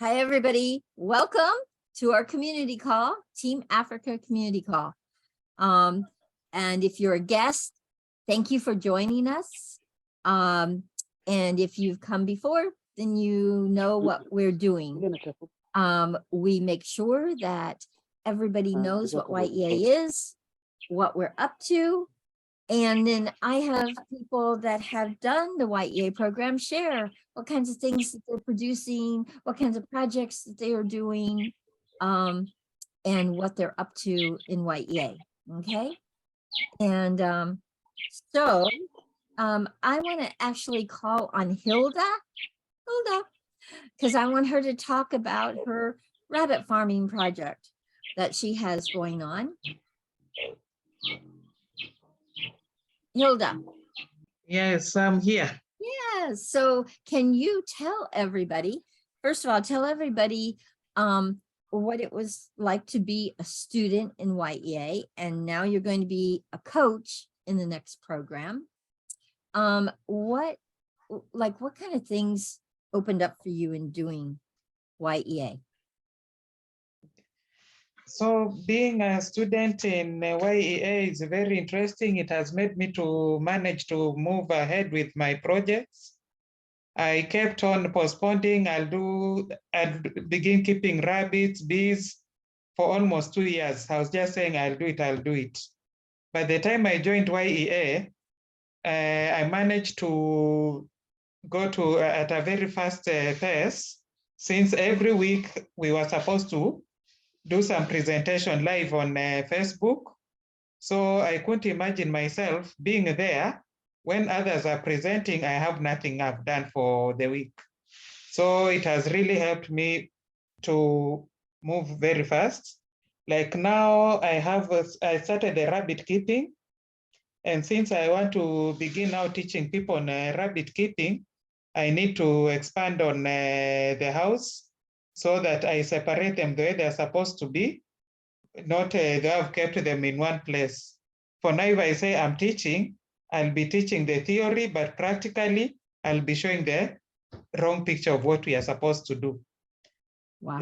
Hi, everybody. Welcome to our community call, Team Africa Community Call. And if you're a guest, thank you for joining us. And if you've come before, then you know what we're doing. We make sure that everybody knows what Y.E.A is, what we're up to. And then I have people that have done the Y.E.A program share what kinds of things that they're producing, what kinds of projects that they are doing, and what they're up to in Y.E.A. Okay. And so I want to actually call on Hilda, because I want her to talk about her rabbit farming project that she has going on. Hilda. Yes, I'm here. Yeah, so can you tell everybody, first of all, tell everybody what it was like to be a student in Y.E.A, and now you're going to be a coach in the next program. What kind of things opened up for you in doing Y.E.A? So being a student in Y.E.A is very interesting. It has made me to manage to move ahead with my projects. I kept on postponing. I'll begin keeping rabbits, bees for almost 2 years. I was just saying, I'll do it. By the time I joined Y.E.A, I managed to go to at a very fast pace, since every week we were supposed to do some presentation live on Facebook. So I couldn't imagine myself being there when others are presenting. I have nothing I've done for the week. So it has really helped me to move very fast. Like now I started the rabbit keeping. And since I want to begin now teaching people on rabbit keeping, I need to expand on the house so that I separate them the way they're supposed to be, not they have kept them in one place. For now, if I say I'm teaching, I'll be teaching the theory, but practically I'll be showing the wrong picture of what we are supposed to do. Wow.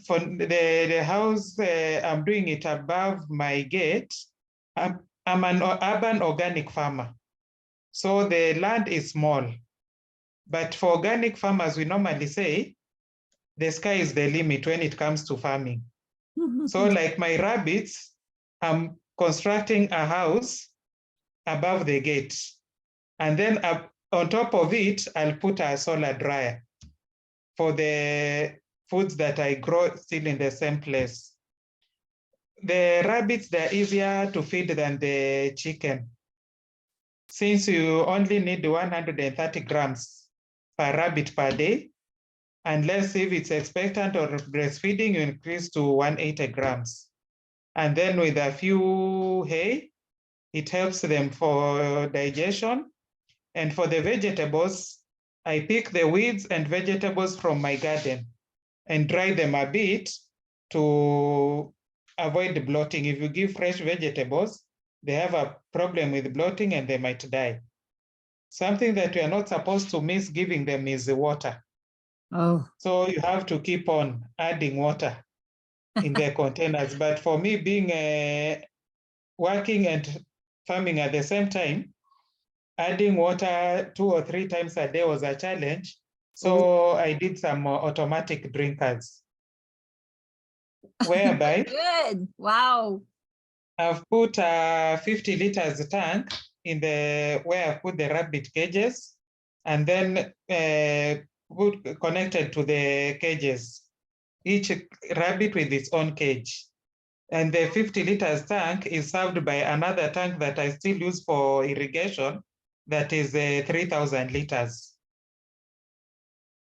For the house, I'm doing it above my gate. I'm an urban organic farmer. So the land is small. But for organic farmers, we normally say the sky is the limit when it comes to farming. So like my rabbits, I'm constructing a house above the gate. And then on top of it, I'll put a solar dryer for the foods that I grow still in the same place. The rabbits, they're easier to feed than the chicken, since you only need 130 grams per rabbit per day, unless if it's expectant or breastfeeding, you increase to 180 grams. And then with a few hay, it helps them for digestion. And for the vegetables, I pick the weeds and vegetables from my garden and dry them a bit to avoid bloating. If you give fresh vegetables, they have a problem with bloating and they might die. Something that we are not supposed to miss giving them is the water. Oh. So you have to keep on adding water in their containers. But for me, being working and farming at the same time, adding water 2 or 3 times a day was a challenge. So I did some automatic drinkers, whereby Good. Wow. I've put a 50 liters tank in where I put the rabbit cages, and then connected to the cages, each rabbit with its own cage. And the 50 liters tank is served by another tank that I still use for irrigation, that is 3,000 liters.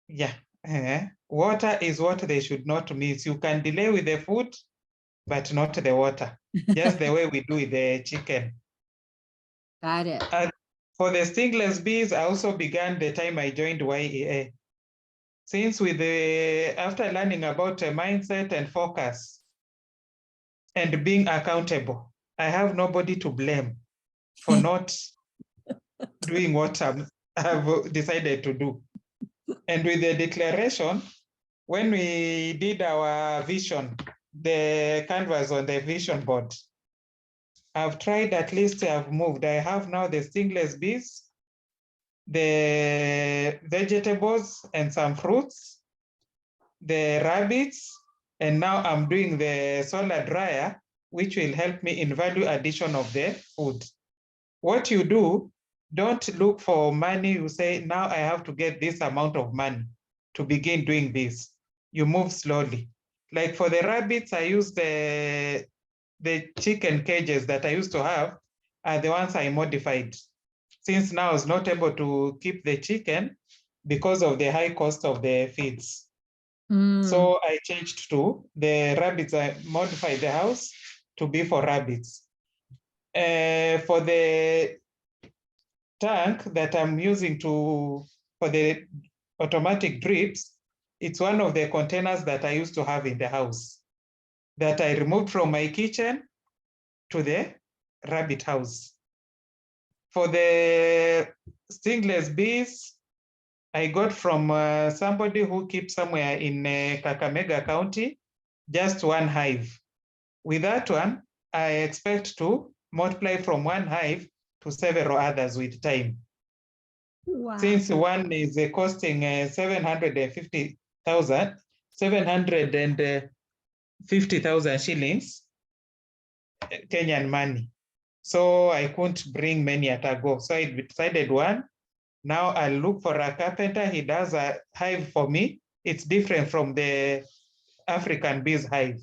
Yeah. Water is what they should not miss. You can delay with the food, but not the water, just the way we do with the chicken. Got it. For the stingless bees, I also began the time I joined Y.E.A. Since after learning about mindset and focus and being accountable, I have nobody to blame for not doing what I've decided to do. And with the declaration, when we did our vision, the canvas on the vision board, I've tried, at least I've moved. I have now the stingless bees, the vegetables and some fruits, the rabbits, and now I'm doing the solar dryer, which will help me in value addition of the food. What you do, don't look for money. You say, now I have to get this amount of money to begin doing this. You move slowly. Like for the rabbits, I use the chicken cages that I used to have are the ones I modified. Since now I was not able to keep the chicken because of the high cost of the feeds. So I changed to the rabbits. I modified the house to be for rabbits. For the tank that I'm using for the automatic drips, it's one of the containers that I used to have in the house that I removed from my kitchen to the rabbit house. For the stingless bees, I got from somebody who keeps somewhere in Kakamega County, just one hive. With that one, I expect to multiply from one hive to several others with time. Wow. Since one is costing 750,000 shillings, Kenyan money. So I couldn't bring many at a go. So I decided one. Now I'll look for a carpenter. He does a hive for me. It's different from the African bees hive.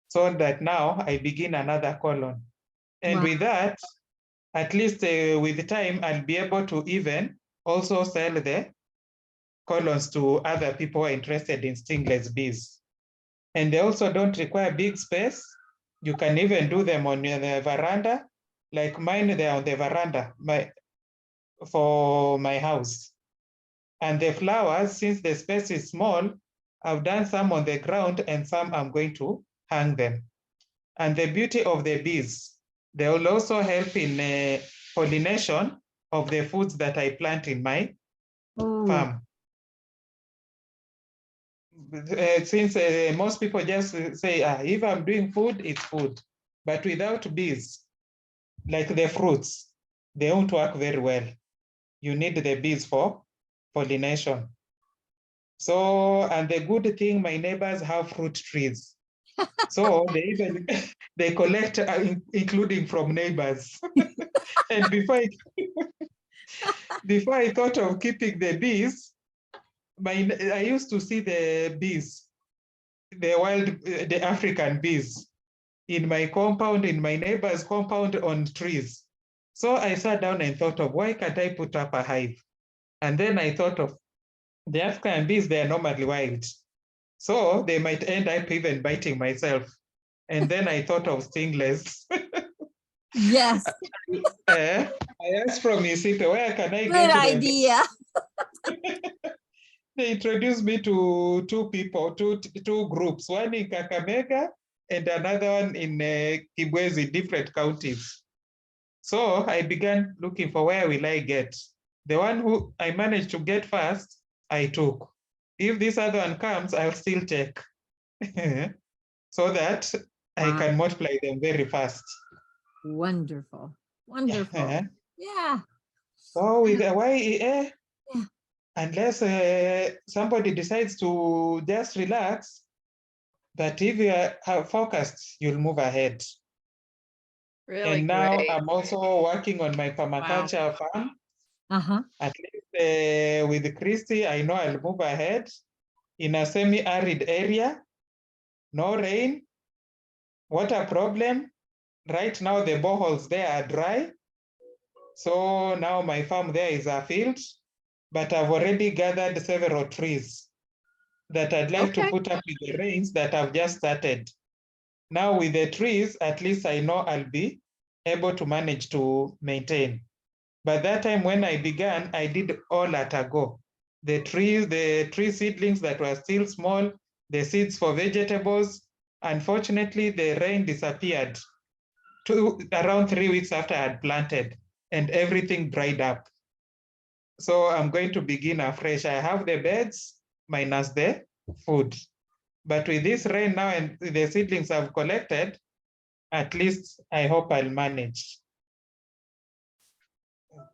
So that now I begin another colon. And Wow. with that, at least with time, I'll be able to even also sell the colons to other people who are interested in stingless bees. And they also don't require big space. You can even do them on the veranda. Like mine, they're on the veranda for my house. And the flowers, since the space is small, I've done some on the ground and some I'm going to hang them. And the beauty of the bees, they will also help in pollination of the foods that I plant in my farm. Since most people just say, if I'm doing food, it's food. But without bees, like the fruits, they won't work very well. You need the bees for pollination. So, and the good thing, my neighbors have fruit trees. So they even, they collect, including from neighbors. And before I thought of keeping the bees, I used to see the bees, the African bees in my compound, in my neighbor's compound on trees. So I sat down and thought of, why can't I put up a hive? And then I thought of the African bees, they are normally wild. So they might end up even biting myself. And then I thought of stingless. Yes. I asked from Isito, where can I Good get them? idea. They introduced me to two groups, one in Kakamega and another one in Kibwezi, different counties. So I began looking for where will I get. The one who I managed to get first, I took. If this other one comes, I'll still take. So that I can multiply them very fast. Wonderful. Wonderful. Yeah. So with the Y.E.A, Yeah. unless somebody decides to just relax, but if you are focused, you'll move ahead. Really and now great. I'm also working on my permaculture farm. At least with Christy, I know I'll move ahead in a semi-arid area, no rain, water problem. Right now, the boreholes there are dry. So now my farm there is a field, but I've already gathered several trees that I'd like to put up with the rains that I've just started. Now with the trees, at least I know I'll be able to manage to maintain. But that time when I began, I did all at a go. The tree seedlings that were still small, the seeds for vegetables. Unfortunately, the rain disappeared around 3 weeks after I had planted and everything dried up. So I'm going to begin afresh. I have the beds minus the food. But with this rain now and the seedlings I've collected, at least I hope I'll manage.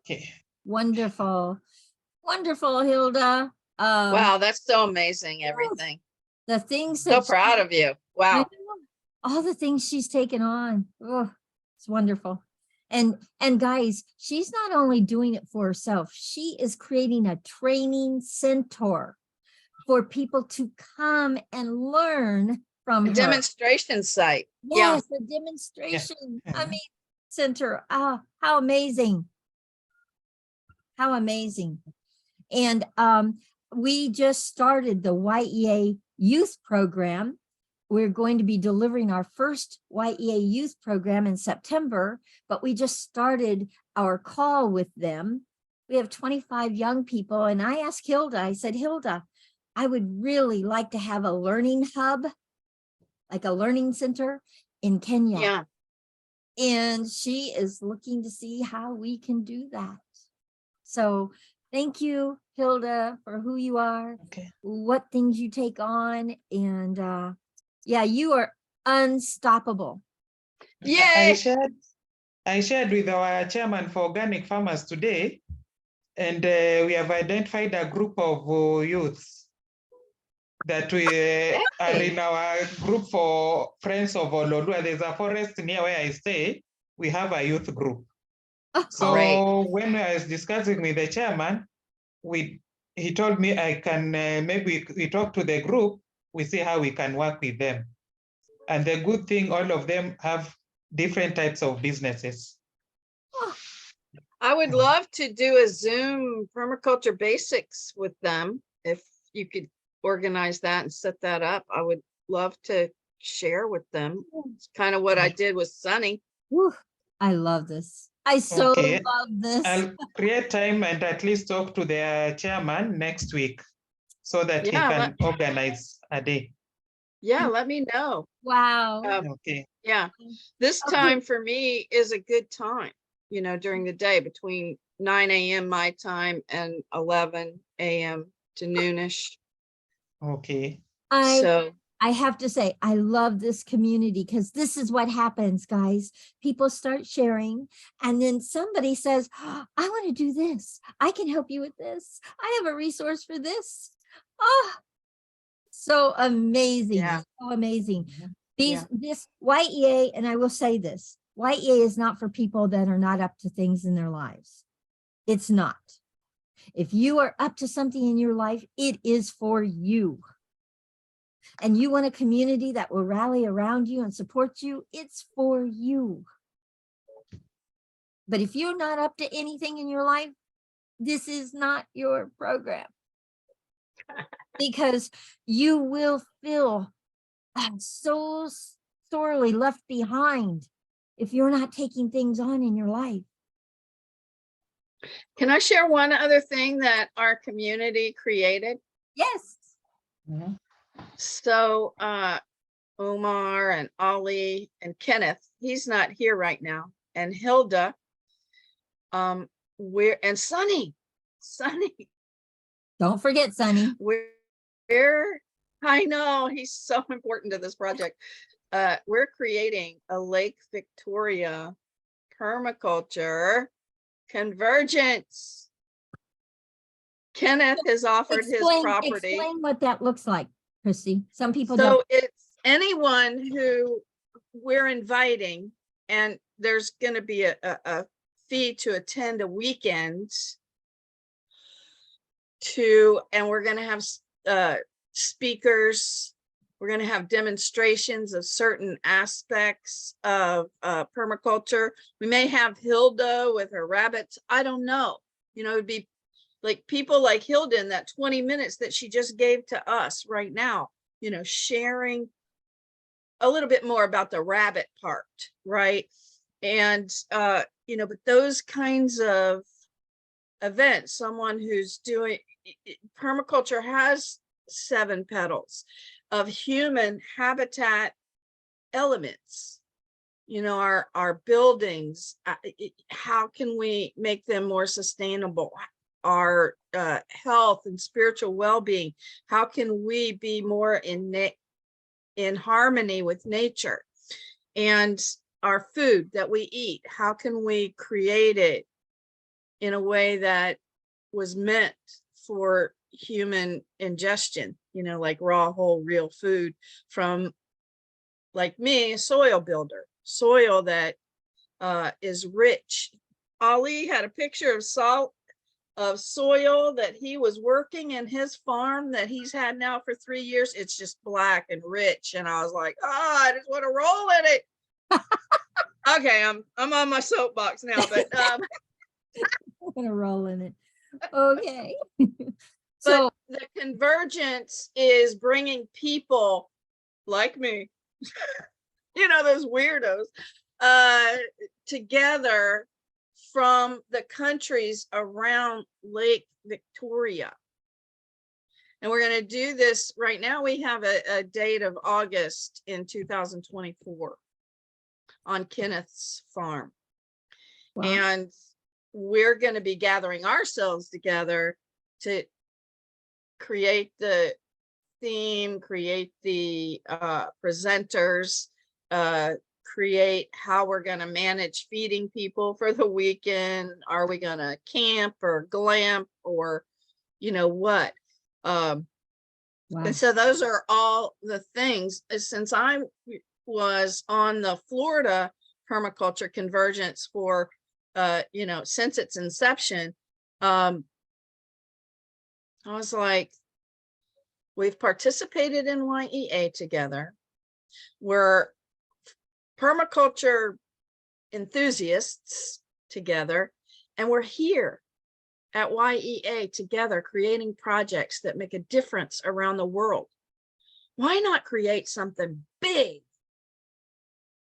Okay. Wonderful. Wonderful, Hilda. Wow, that's so amazing, everything. The things So that proud of you. I Wow. know, all the things she's taken on. Oh, it's wonderful. And guys, she's not only doing it for herself, she is creating a training center for people to come and learn from A her. demonstration site. Yeah. Yes, a demonstration. I Mhm. mean, center. Ah, how amazing. How amazing. And we just started the Y.E.A youth program. We're going to be delivering our first Y.E.A youth program in September, but we just started our call with them. We have 25 young people, and I asked Hilda, I said, Hilda, I would really like to have a learning hub, like a learning center in Kenya. Yeah. And she is looking to see how we can do that. So thank you, Hilda, for who you are, Okay. what things you take on. And yeah, you are unstoppable. Yay. I shared with our chairman for organic farmers today, and we have identified a group of youths that we are Hey. in our group for Friends of Ololua. There's a forest near where I stay. We have a youth group. So Great. when I was discussing with the chairman, he told me I can maybe we talk to the group, we see how we can work with them. And the good thing, all of them have different types of businesses. I would love to do a Zoom permaculture basics with them. If you could organize that and set that up, I would love to share with them. It's kind of what I did with Sunny. Whew, I love this. I so Okay. love this. I'll create time and at least talk to the chairman next week so that he Yeah, can organize a day. Yeah, let me know. Wow. Okay. Yeah, this Okay. time for me is a good time, you know, during the day between 9 a.m. my time and 11 a.m. to noonish. Okay. So I have to say, I love this community because this is what happens, guys. People start sharing, and then somebody says, oh, I want to do this. I can help you with this. I have a resource for this. Oh, so amazing. Yeah. So amazing. Yeah. This Y.E.A, and I will say this, Y.E.A is not for people that are not up to things in their lives. It's not. If you are up to something in your life, it is for you. And you want a community that will rally around you and support you, it's for you. But if you're not up to anything in your life, this is not your program. Because you will feel so sorely left behind if you're not taking things on in your life. can I share one other thing that our community created? Yes. Mhm. So Omar and Ali and Kenneth, he's not here right now, and Hilda, and Sunny, Don't forget, Sunny. we're I know he's so important to this project. We're creating a Lake Victoria permaculture convergence. Kenneth has offered his property. Explain what that looks like, Christy. Some people So don't. it's anyone who we're inviting, and there's going to be a fee to attend a weekend and we're going to have speakers. We're going to have demonstrations of certain aspects of permaculture. We may have Hilda with her rabbits. I don't know. You know, it'd be like people like Hilda in that 20 minutes that she just gave to us right now, you know, sharing a little bit more about the rabbit part, right? And, you know, but those kinds of events, someone who's doing permaculture has 7 petals of human habitat elements, you know, our buildings, how can we make them more sustainable? our health and spiritual well-being? How can we be more in harmony with nature? And our food that we eat, how can we create it in a way that was meant for human ingestion, you know, like raw, whole, real food from, like me, a soil builder, soil that is rich. Ali had a picture of soil that he was working in his farm that he's had now for 3 years. It's just black and rich. And I was like, oh, I just want to roll in it. Okay, I'm on my soapbox now, but I'm gonna roll in it. Okay. So but the convergence is bringing people like me, you know, those weirdos, together from the countries around Lake Victoria. And we're going to do this right now. We have a date of August in 2024 on Kenneth's farm. wow. And we're going to be gathering ourselves together to create the theme, create the presenters, create how we're going to manage feeding people for the weekend. Are we going to camp or glamp or, you know, what? Wow. And so those are all the things. Since I was on the Florida permaculture convergence for, you know, since its inception, I was like, we've participated in Y.E.A together. We're permaculture enthusiasts together, and we're here at Y.E.A together creating projects that make a difference around the world. Why not create something big?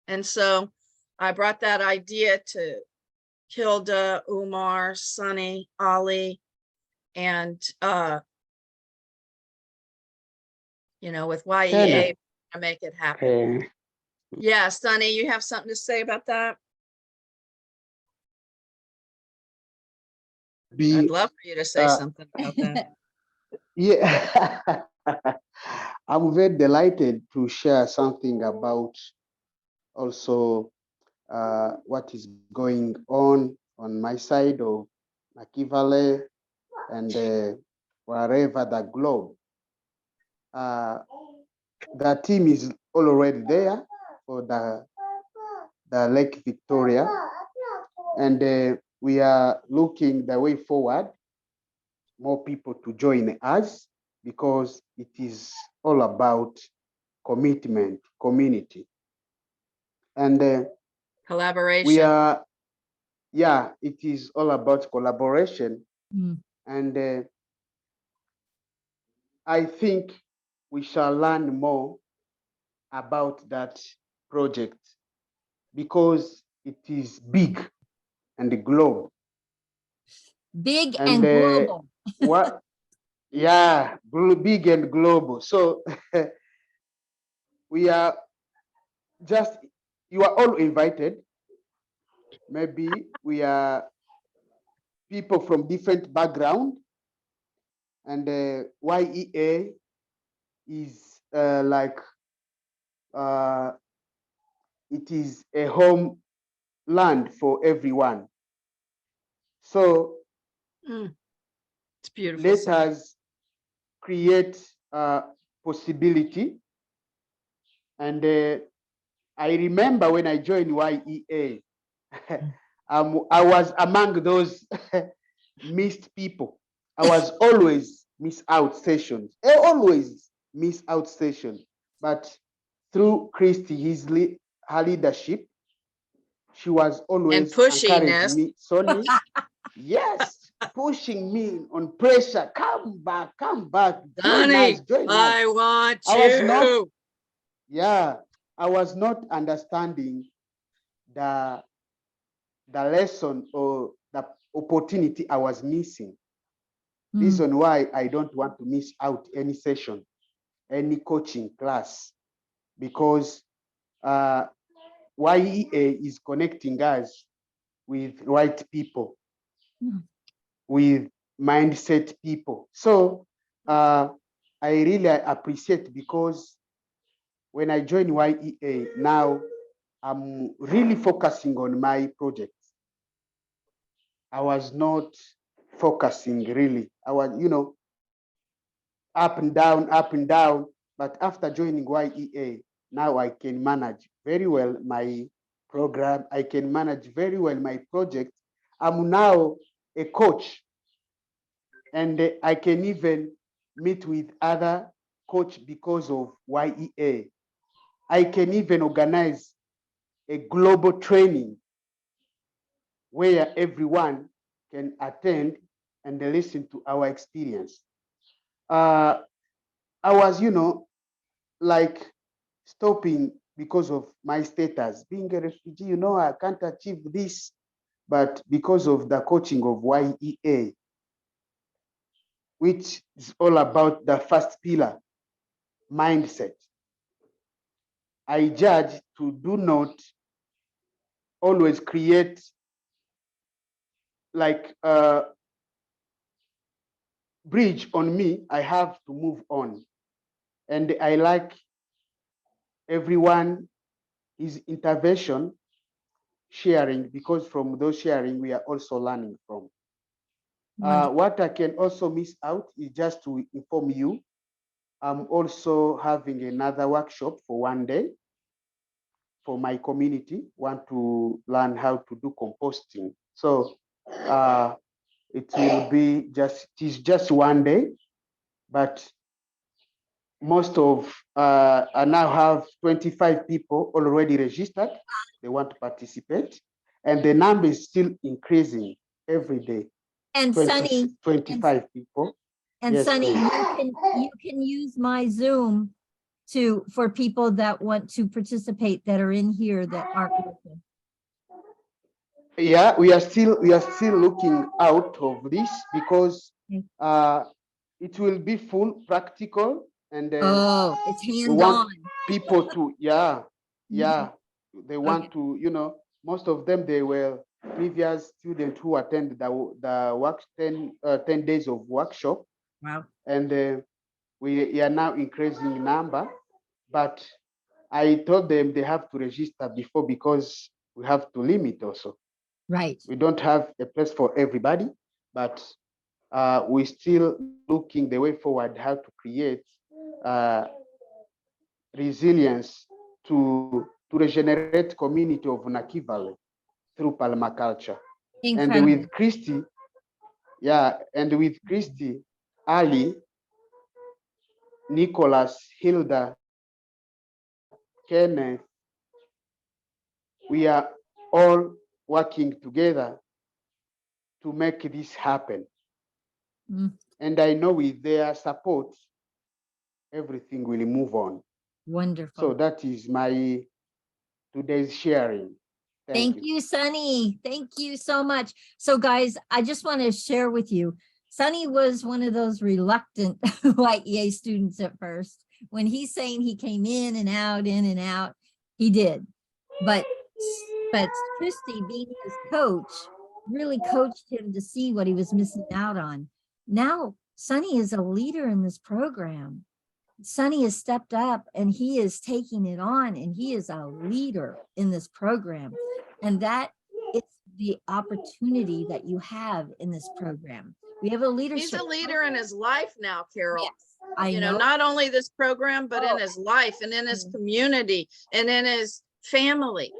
And so I brought that idea to Hilda, Umar, Sunny, Ali, and you know, with Y.E.A to make it happen. Yeah, Sunny, you have something to say about that? I'd love for you to say something about that. Yeah, I'm very delighted to share something about also what is going on my side of Naki Valley and wherever the globe. The team is already there for the Lake Victoria, and we are looking the way forward, more people to join us, because it is all about commitment, community. And Collaboration. we are, yeah, it is all about collaboration. Mm. And I think we shall learn more about that project because it is big and global. Big and global. What? Yeah, big and global. So we are just, you are all invited. Maybe we are people from different background, and Y.E.A is like it is a home land for everyone. So it's beautiful. Let us create possibility. And I remember when I joined Y.E.A, I was among those missed people. I was always miss out sessions. I always miss out sessions. But through Christy, her leadership, she was always encouraging me. Sonny, yes, pushing me on pressure. Come back, join us, join us. I want you. I was not understanding the lesson or the opportunity I was missing. Reason why I don't want to miss out any session, any coaching class, because Y.E.A is connecting us with right people, with mindset people. So I really appreciate, because when I joined Y.E.A, now I'm really focusing on my project. I was not focusing really. I was, up and down, up and down. But after joining Y.E.A, now I can manage very well my program. I can manage very well my project. I'm now a coach, and I can even meet with other coach because of Y.E.A. I can even organize a global training where everyone can attend and listen to our experience. I was, like stopping because of my status, being a refugee, I can't achieve this. But because of the coaching of Y.E.A, which is all about the first pillar, mindset, I judge to do not always create like a bridge on me. I have to move on. And I like everyone, his intervention, sharing, because from those sharing, we are also learning from. What I can also miss out is just to inform you, I'm also having another workshop for one day for my community, want to learn how to do composting. So it will be just, it is just one day, but most of, I now have 25 people already registered. They want to participate, and the number is still increasing every day. And 20, Sunny, 25 people. and Yes, Sunny, please. you can use my Zoom for people that want to participate that are in here that aren't working. Yeah, we are still looking out of this, because Okay. it will be full practical, and Oh, it's we hands want on. people to, yeah, they want Okay. to, most of them, they were previous students who attended the 10 days of workshop, Wow. and we are now increasing number. But I told them they have to register before, because we have to limit also. Right. We don't have a place for everybody, but we're still looking the way forward, how to create uh, resilience to regenerate community of Naki Valley through permaculture. And Incredible. with Christy, and with Christy, Ali, Nicholas, Hilda, Kenneth, we are all working together to make this happen. Mm, And I know with their support, everything will move on. wonderful. So that is my today's sharing. Thank you, Sunny. Thank you so much. So guys, I just want to share with you, Sunny was one of those reluctant Y.E.A students at first. When he's saying he came in and out, he did. But Christy, being his coach, really coached him to see what he was missing out on. Now, Sunny is a leader in this program. Sunny has stepped up and he is taking it on, and he is a leader in this program. And that is the opportunity that you have in this program. We have a leadership. He's a leader in his life now, Carol. Yes, I know. Not only this program, but in Oh. his life and in his Mm. community and in his family.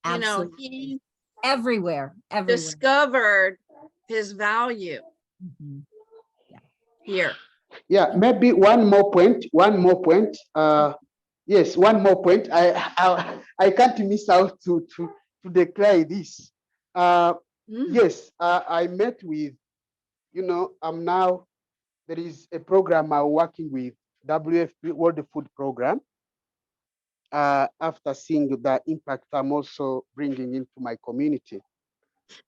Absolutely. He Everywhere. discovered his value Mhm. here. Yeah, maybe one more point. Yes, one more point. I can't miss out to declare this. Yes, I met with, I'm now, there is a program I'm working with, WFP, World Food Program. After seeing the impact I'm also bringing into my community,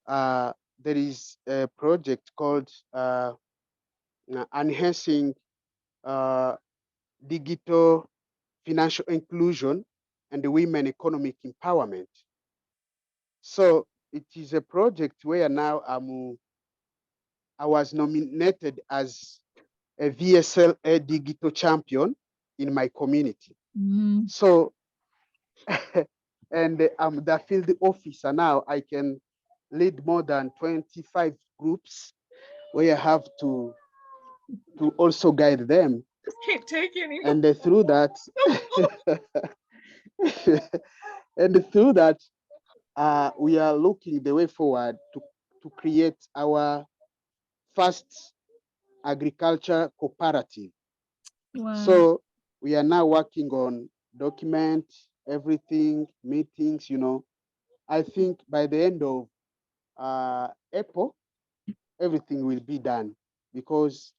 there is a project called Enhancing Digital Financial Inclusion and the Women Economic Empowerment. So it is a project where now I'm I was nominated as a VSLA digital champion in my community. Mm, So, and I'm the field officer now. I can lead more than 25 groups where I have to also guide them. Just can't take any. And through that, and through that, we are looking the way forward to create our first agriculture cooperative. wow. So we are now working on document everything, meetings, I think by the end of April, everything will be done because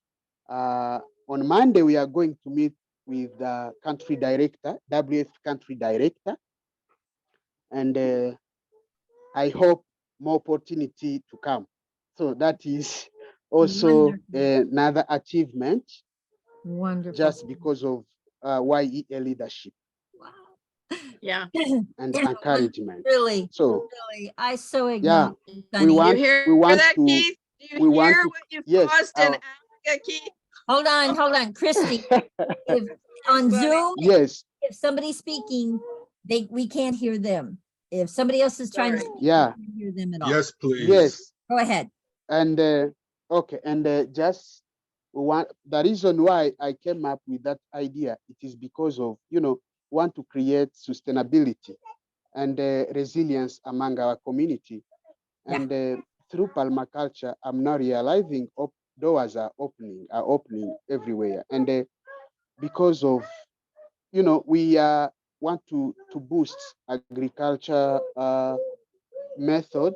on Monday we are going to meet with the country director, WF country director, and I hope more opportunity to come. So that is also Wonderful. another achievement Wonderful. just because of Y.E.A leadership Wow. Yeah. and encouragement. Really, So really, I so yeah, acknowledge we Sunny. You want hear that, to Keith? Do we you want hear to what you've yes, caused in Africa, Keith? Hold on, Christy. If on funny. Zoom, yes, if somebody's speaking, we can't hear them. If somebody else is trying to Sorry. speak, yeah, we can't hear them at all. Yes, please. yes, Go ahead. and okay, and just the reason why I came up with that idea, it is because of want to create sustainability and resilience among our community. Yeah. And through permaculture, I'm now realizing doors are opening everywhere. And because of, we want to boost agriculture method,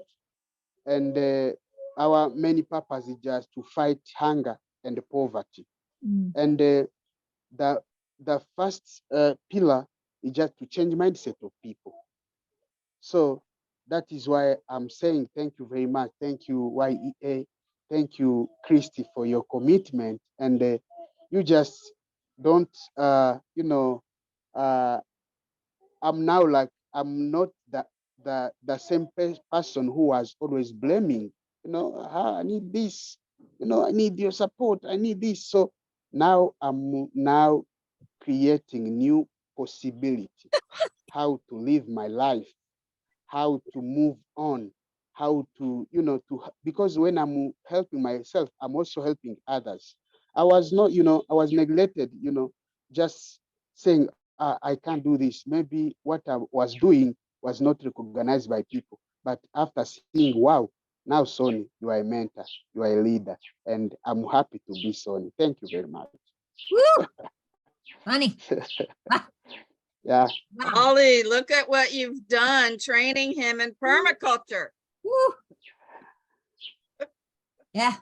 and our main purpose is just to fight hunger and poverty. Mm. And the first pillar is just to change mindset of people. So that is why I'm saying thank you very much. Thank you, Y.E.A. Thank you, Christy, for your commitment. And you just don't, I'm now like, I'm not the same person who was always blaming, I need this, I need your support, I need this. So now I'm now creating new possibility, how to live my life, how to move on, how to, because when I'm helping myself, I'm also helping others. I was not, I was neglected, just saying, I can't do this. Maybe what I was doing was not recognized by people. But after seeing, wow, now Sonny, you are a mentor, you are a leader, and I'm happy to be Sonny. Thank you very much. Woo! Sunny. Yeah. Wow. Ollie, look at what you've done training him in permaculture. Woo. Yeah.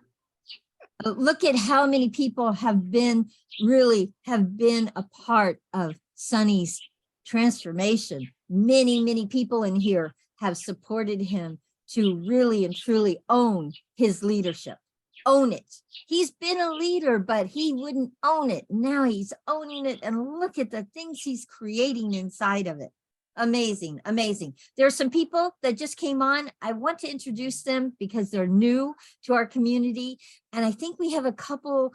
Look at how many people have been a part of Sunny's transformation. Many people in here have supported him to really and truly own his leadership. Own it. He's been a leader, but he wouldn't own it. Now he's owning it, and look at the things he's creating inside of it. Amazing, amazing. There are some people that just came on. I want to introduce them because they're new to our community. And I think we have a couple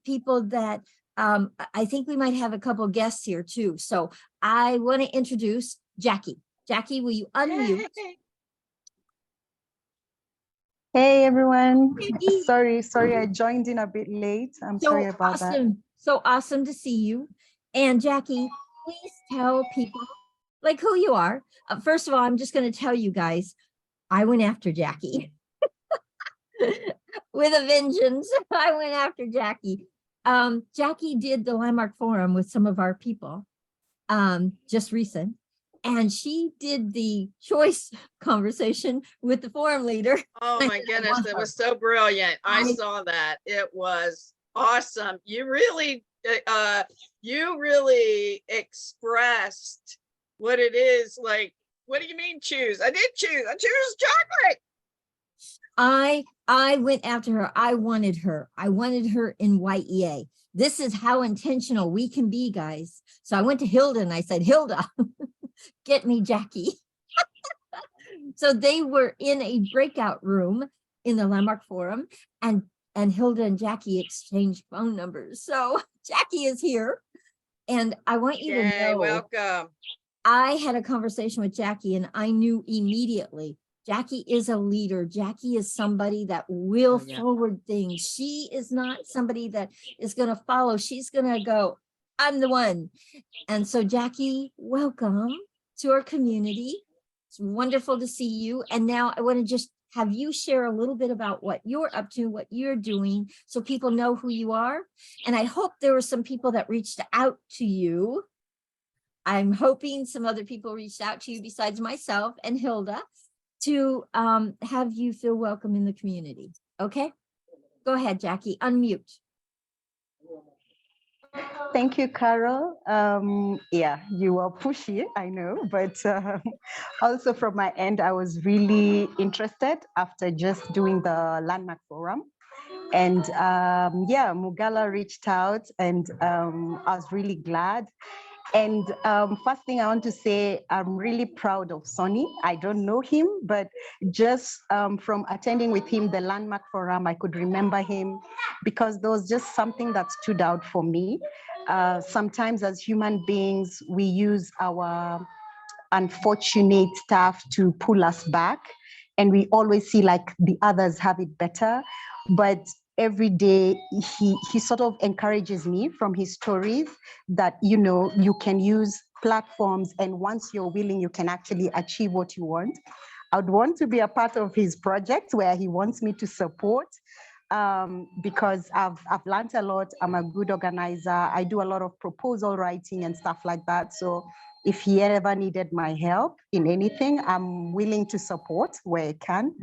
people that I think we might have a couple guests here too. So I want to introduce Jackie. Jackie, will you unmute? Hey everyone. Jackie. Sorry, I joined in a bit late. I'm sorry about that. So awesome to see you. And Jackie, please tell people like who you are. First of all, I'm just going to tell you guys, I went after Jackie with a vengeance. I went after Jackie. Jackie did the Landmark Forum with some of our people just recent. And she did the choice conversation with the forum leader. Oh my goodness, that was so brilliant. I saw that. It was awesome. You really expressed what it is like. What do you mean choose? I did choose. I choose chocolate. I went after her. I wanted her. I wanted her in Y.E.A. This is how intentional we can be, guys. So I went to Hilda and I said, Hilda, get me Jackie. So they were in a breakout room in the Landmark Forum, and Hilda and Jackie exchanged phone numbers. So Jackie is here, and I want you to Yay, know, welcome. I had a conversation with Jackie and I knew immediately Jackie is a leader. Jackie is somebody that will forward things. She is not somebody that is going to follow. She's going to go, I'm the one. And so Jackie, welcome to our community. It's wonderful to see you. And now I want to just have you share a little bit about what you're up to, what you're doing, so people know who you are. And I hope there were some people that reached out to you. I'm hoping some other people reached out to you besides myself and Hilda to have you feel welcome in the community. Okay, go ahead, Jackie, unmute. Thank you, Carol. Yeah, you were pushy, I know, but also from my end, I was really interested after just doing the Landmark Forum. And yeah, Mugala reached out and I was really glad. And first thing I want to say, I'm really proud of Sonny. I don't know him, but just from attending with him the Landmark Forum, I could remember him because there was just something that stood out for me. Sometimes as human beings, we use our unfortunate stuff to pull us back, and we always see like the others have it better. But every day he sort of encourages me from his stories that, you know, you can use platforms, and once you're willing, you can actually achieve what you want. I would want to be a part of his project where he wants me to support, because I've learned a lot. I'm a good organizer. I do a lot of proposal writing and stuff like that. So if he ever needed my help in anything, I'm willing to support where I can.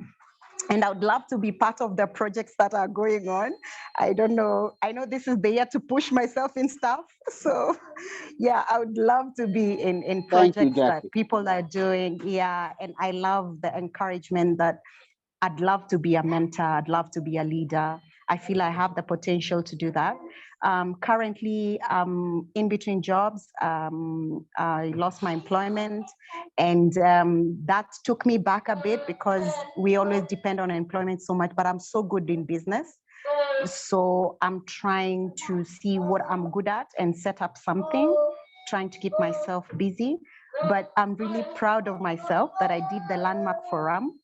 And I would love to be part of the projects that are going on. I don't know. I know this is the year to push myself in stuff. So yeah, I would love to be in projects that people are doing. Yeah, and I love the encouragement that I'd love to be a mentor. I'd love to be a leader. I feel I have the potential to do that. Currently, in between jobs. I lost my employment, and that took me back a bit because we always depend on employment so much, but I'm so good in business. So I'm trying to see what I'm good at and set up something, trying to keep myself busy. But I'm really proud of myself that I did the Landmark Forum.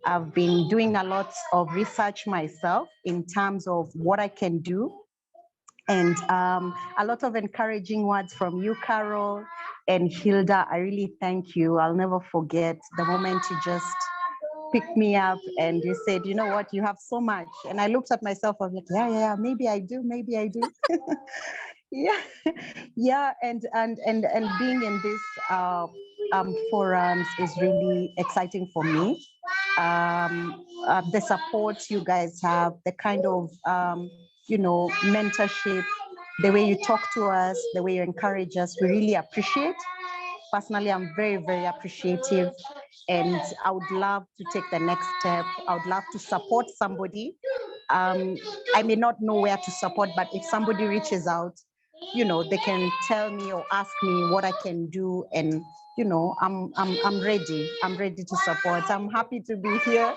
I've been doing a lot of research myself in terms of what I can do, and a lot of encouraging words from you, Carol and Hilda. I really thank you. I'll never forget the moment you just picked me up and you said, you know what, you have so much. And I looked at myself, I was like, yeah, maybe I do. Yeah, yeah, and being in this forums is really exciting for me. The support you guys have, the kind of you know, mentorship, the way you talk to us, the way you encourage us, we really appreciate. Personally, I'm very, very appreciative, and I would love to take the next step. I would love to support somebody. I may not know where to support, but if somebody reaches out, you know, they can tell me or ask me what I can do, and you know, I'm ready. I'm ready to support. I'm happy to be here.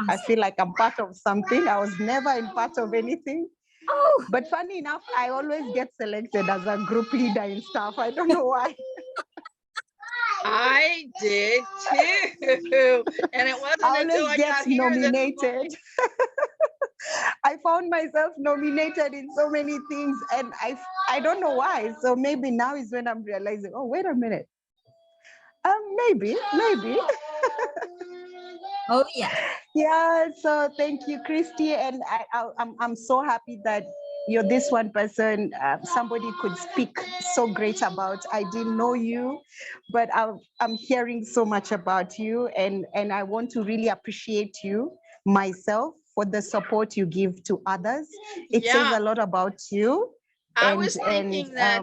I feel like I'm part of something. I was never in part of anything. Oh, But funny enough, I always get selected as a group leader and stuff. I don't know why. I did too. And it wasn't I until always I get got here that nominated. I found myself nominated in so many things, and I don't know why. So maybe now is when I'm realizing, oh, wait a minute. Maybe. oh yes. Yeah, so thank you, Christy. And I'm so happy that you're this one person somebody could speak so great about. I didn't know you, but I'm hearing so much about you, and I want to really appreciate you myself for the support you give to others. It says yeah, a lot about you. I was thinking that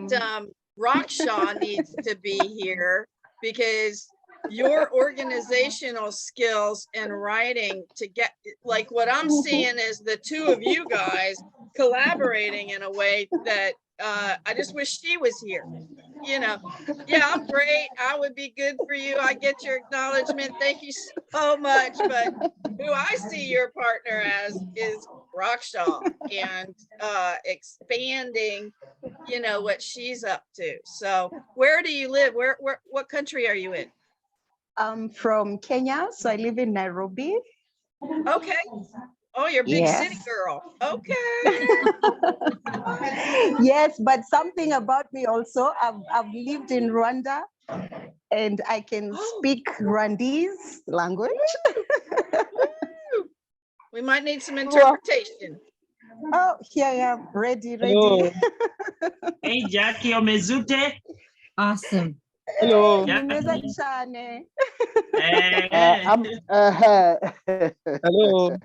Raksha needs to be here because your organizational skills and writing to get, like what I'm seeing is the two of you guys collaborating in a way that I just wish she was here. You know, yeah, I'm great. I would be good for you. I get your acknowledgement. Thank you so much. But who I see your partner as is Raksha and expanding, you know, what she's up to. So where do you live? Where what country are you in? I'm from Kenya, so I live in Nairobi. Okay. Oh, you're a big city Yes. girl. Okay. Yes, but something about me also, I've lived in Rwanda and I can Oh. speak Rwandese language. We might need some interpretation. Oh, here I am, ready. Hello. Hey, Jackie Omezute. Awesome. Hello. Nimeza cyane. Hello.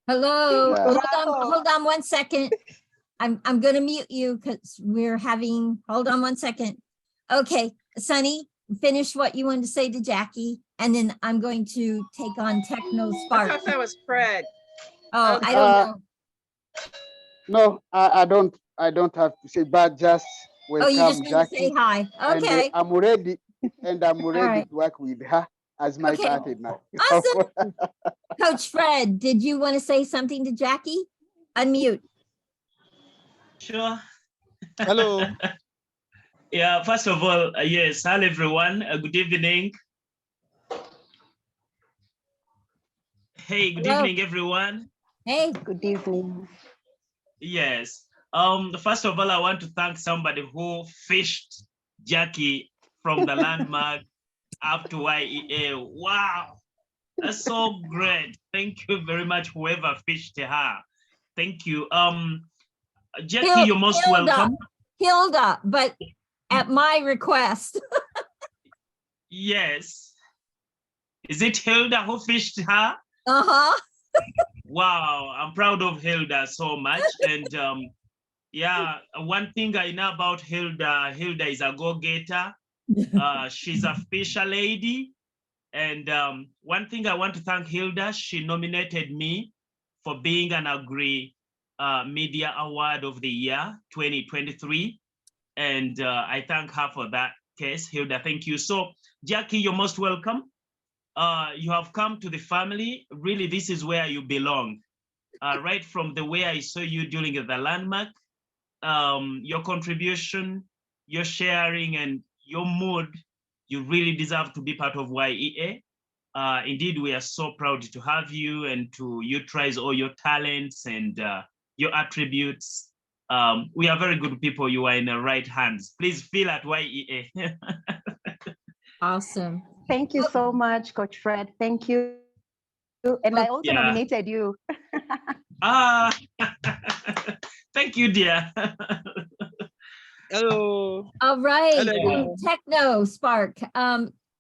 Hello. Yeah. Hold on 1 second. I'm gonna mute you because we're having, hold on 1 second. Okay, Sunny, finish what you wanted to say to Jackie, and then I'm going to take on Techno I Spark. thought that was Fred. Oh, I don't know. No, I don't have to say, but just Oh, you just welcome need to say Jackie. hi. And Okay, I'm ready, right. to work with her as my Okay. partner. Awesome. Coach Fred, did you want to say something to Jackie? Unmute. Sure. Hello. Yeah, first of all, yes, hello everyone. Good evening. Hey, good Hello. evening, everyone. Hey, Good evening. Yes. First of all, I want to thank somebody who fished Jackie from the landmark up to Y.E.A. Wow, that's so great. Thank you very much, whoever fished her. Thank you. Jackie, you're most welcome. Hilda, but at my request. Yes. Is it Hilda who fished her? Uh-huh. Wow, I'm proud of Hilda so much. And yeah, one thing I know about Hilda is a go-getter. She's a fisher lady. And one thing I want to thank Hilda, she nominated me for being an Agri Media Award of the Year 2023. And I thank her for that case. Hilda, thank you. So Jackie, you're most welcome. You have come to the family. Really, this is where you belong. Right from the way I saw you during the landmark, your contribution, your sharing, and your mood, you really deserve to be part of Y.E.A. Indeed, we are so proud to have you and to utilize all your talents and your attributes. We are very good people. You are in the right hands. Please feel at Y.E.A. Awesome. Thank you so much, Coach Fred. Thank you. And I also Yeah. nominated you. Ah, thank you, dear. Hello. All right. Hello. Techno Spark.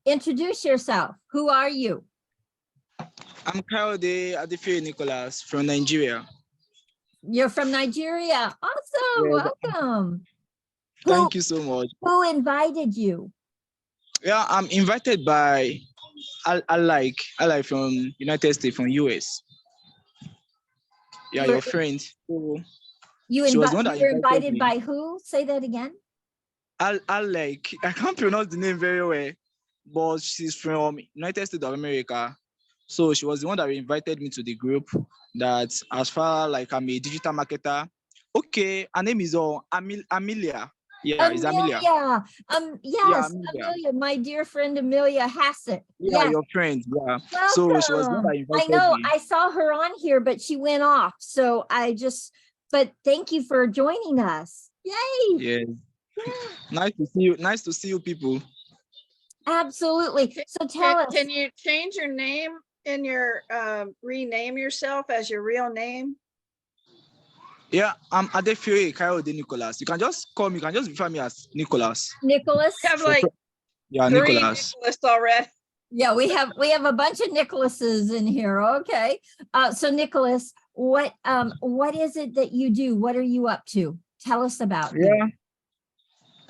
Introduce yourself. Who are you? I'm Kayode Adefe Nicholas from Nigeria. You're from Nigeria. Awesome. Yes. Welcome. Thank you so much. Who invited you? Yeah, I'm invited by I like from United States, from US. Yeah, You're- your friend. So You she was the one were that invited invited me. by who? Say that again. I can't pronounce the name very well, but she's from United States of America. So she was the one that invited me to the group. That as far like I'm a digital marketer. Okay, her name is Amelia. Yeah, it's Amelia. Amelia. Yes, Amelia. Amelia. My dear friend Amelia Hassett. Yeah, Yes. your friend. Yeah. So she was the one Welcome. that I invited know me. I saw her on here, but she went off. So but thank you for joining us. Yay. Yes. Yeah, Nice to see you. Nice to see you people. absolutely. So tell us. Can you change your name in your rename yourself as your real name? Yeah, I'm Adefe Kayode Nicholas. You can just call me, you can just refer me as Nicholas. Nicholas. You have like Yeah, 3 Nicholas. Nicholas already. Yeah, we have a bunch of Nicholases in here. Okay. So Nicholas, what is it that you do? What are you up to? Tell us about you. Yeah.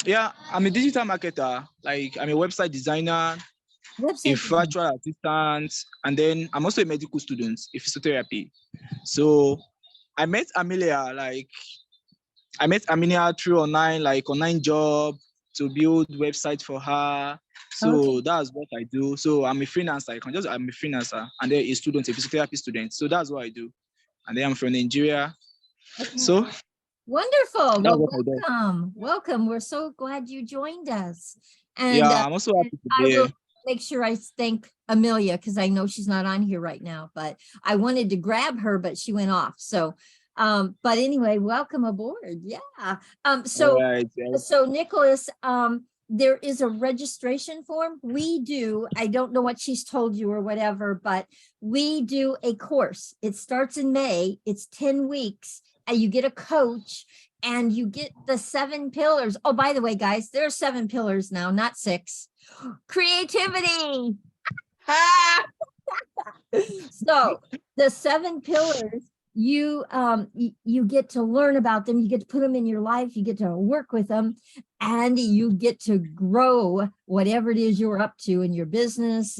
Yeah, I'm a digital marketer. Like I'm a website designer, a Website design. virtual assistant, and then I'm also a medical student in physiotherapy. So I met Amelia like I met Aminia through online job to build website for her. So Okay. that's what I do. So I'm a freelancer. I'm a freelancer, and then a student, a physical therapy student. So that's what I do. And then I'm from Nigeria. Okay. So Wonderful. that's Well, what I do. welcome. Welcome. We're so glad you joined us. And Yeah, I'm also happy to I be will here. make sure I thank Amelia because I know she's not on here right now, but I wanted to grab her, but she went off. So, but anyway, welcome aboard. Yeah. So, All right. Yeah. so Nicholas, there is a registration form. We do, I don't know what she's told you or whatever, but we do a course. It starts in May. It's 10 weeks and you get a coach and you get the 7 pillars. Oh, by the way, guys, there are 7 pillars now, not 6. Creativity. Ha! So the 7 pillars, you get to learn about them, you get to put them in your life, you get to work with them, and you get to grow whatever it is you're up to in your business,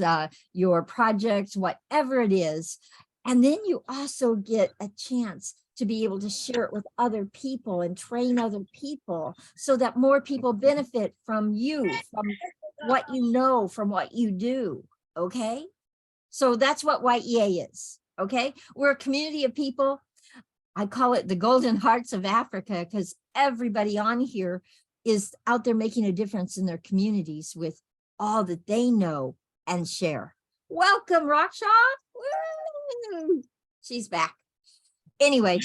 your projects, whatever it is. And then you also get a chance to be able to share it with other people and train other people so that more people benefit from you, from what you know, from what you do. Okay. So that's what Y.E.A is, okay? We're a community of people. I call it the golden hearts of Africa because everybody on here is out there making a difference in their communities with all that they know and share. Welcome, Raksha. Woo! She's back. Anyway,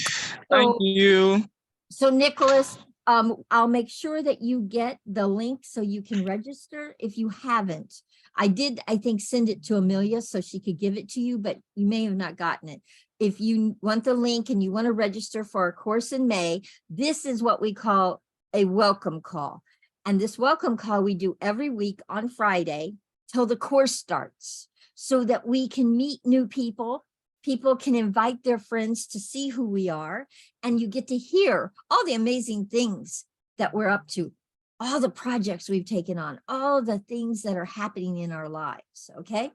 Thank so you. so Nicholas, I'll make sure that you get the link so you can register if you haven't. I did, I think, send it to Amelia so she could give it to you, but you may have not gotten it. If you want the link and you want to register for our course in May, this is what we call a welcome call. And this welcome call we do every week on Friday till the course starts so that we can meet new people. People can invite their friends to see who we are, and you get to hear all the amazing things that we're up to, all the projects we've taken on, all the things that are happening in our lives, okay?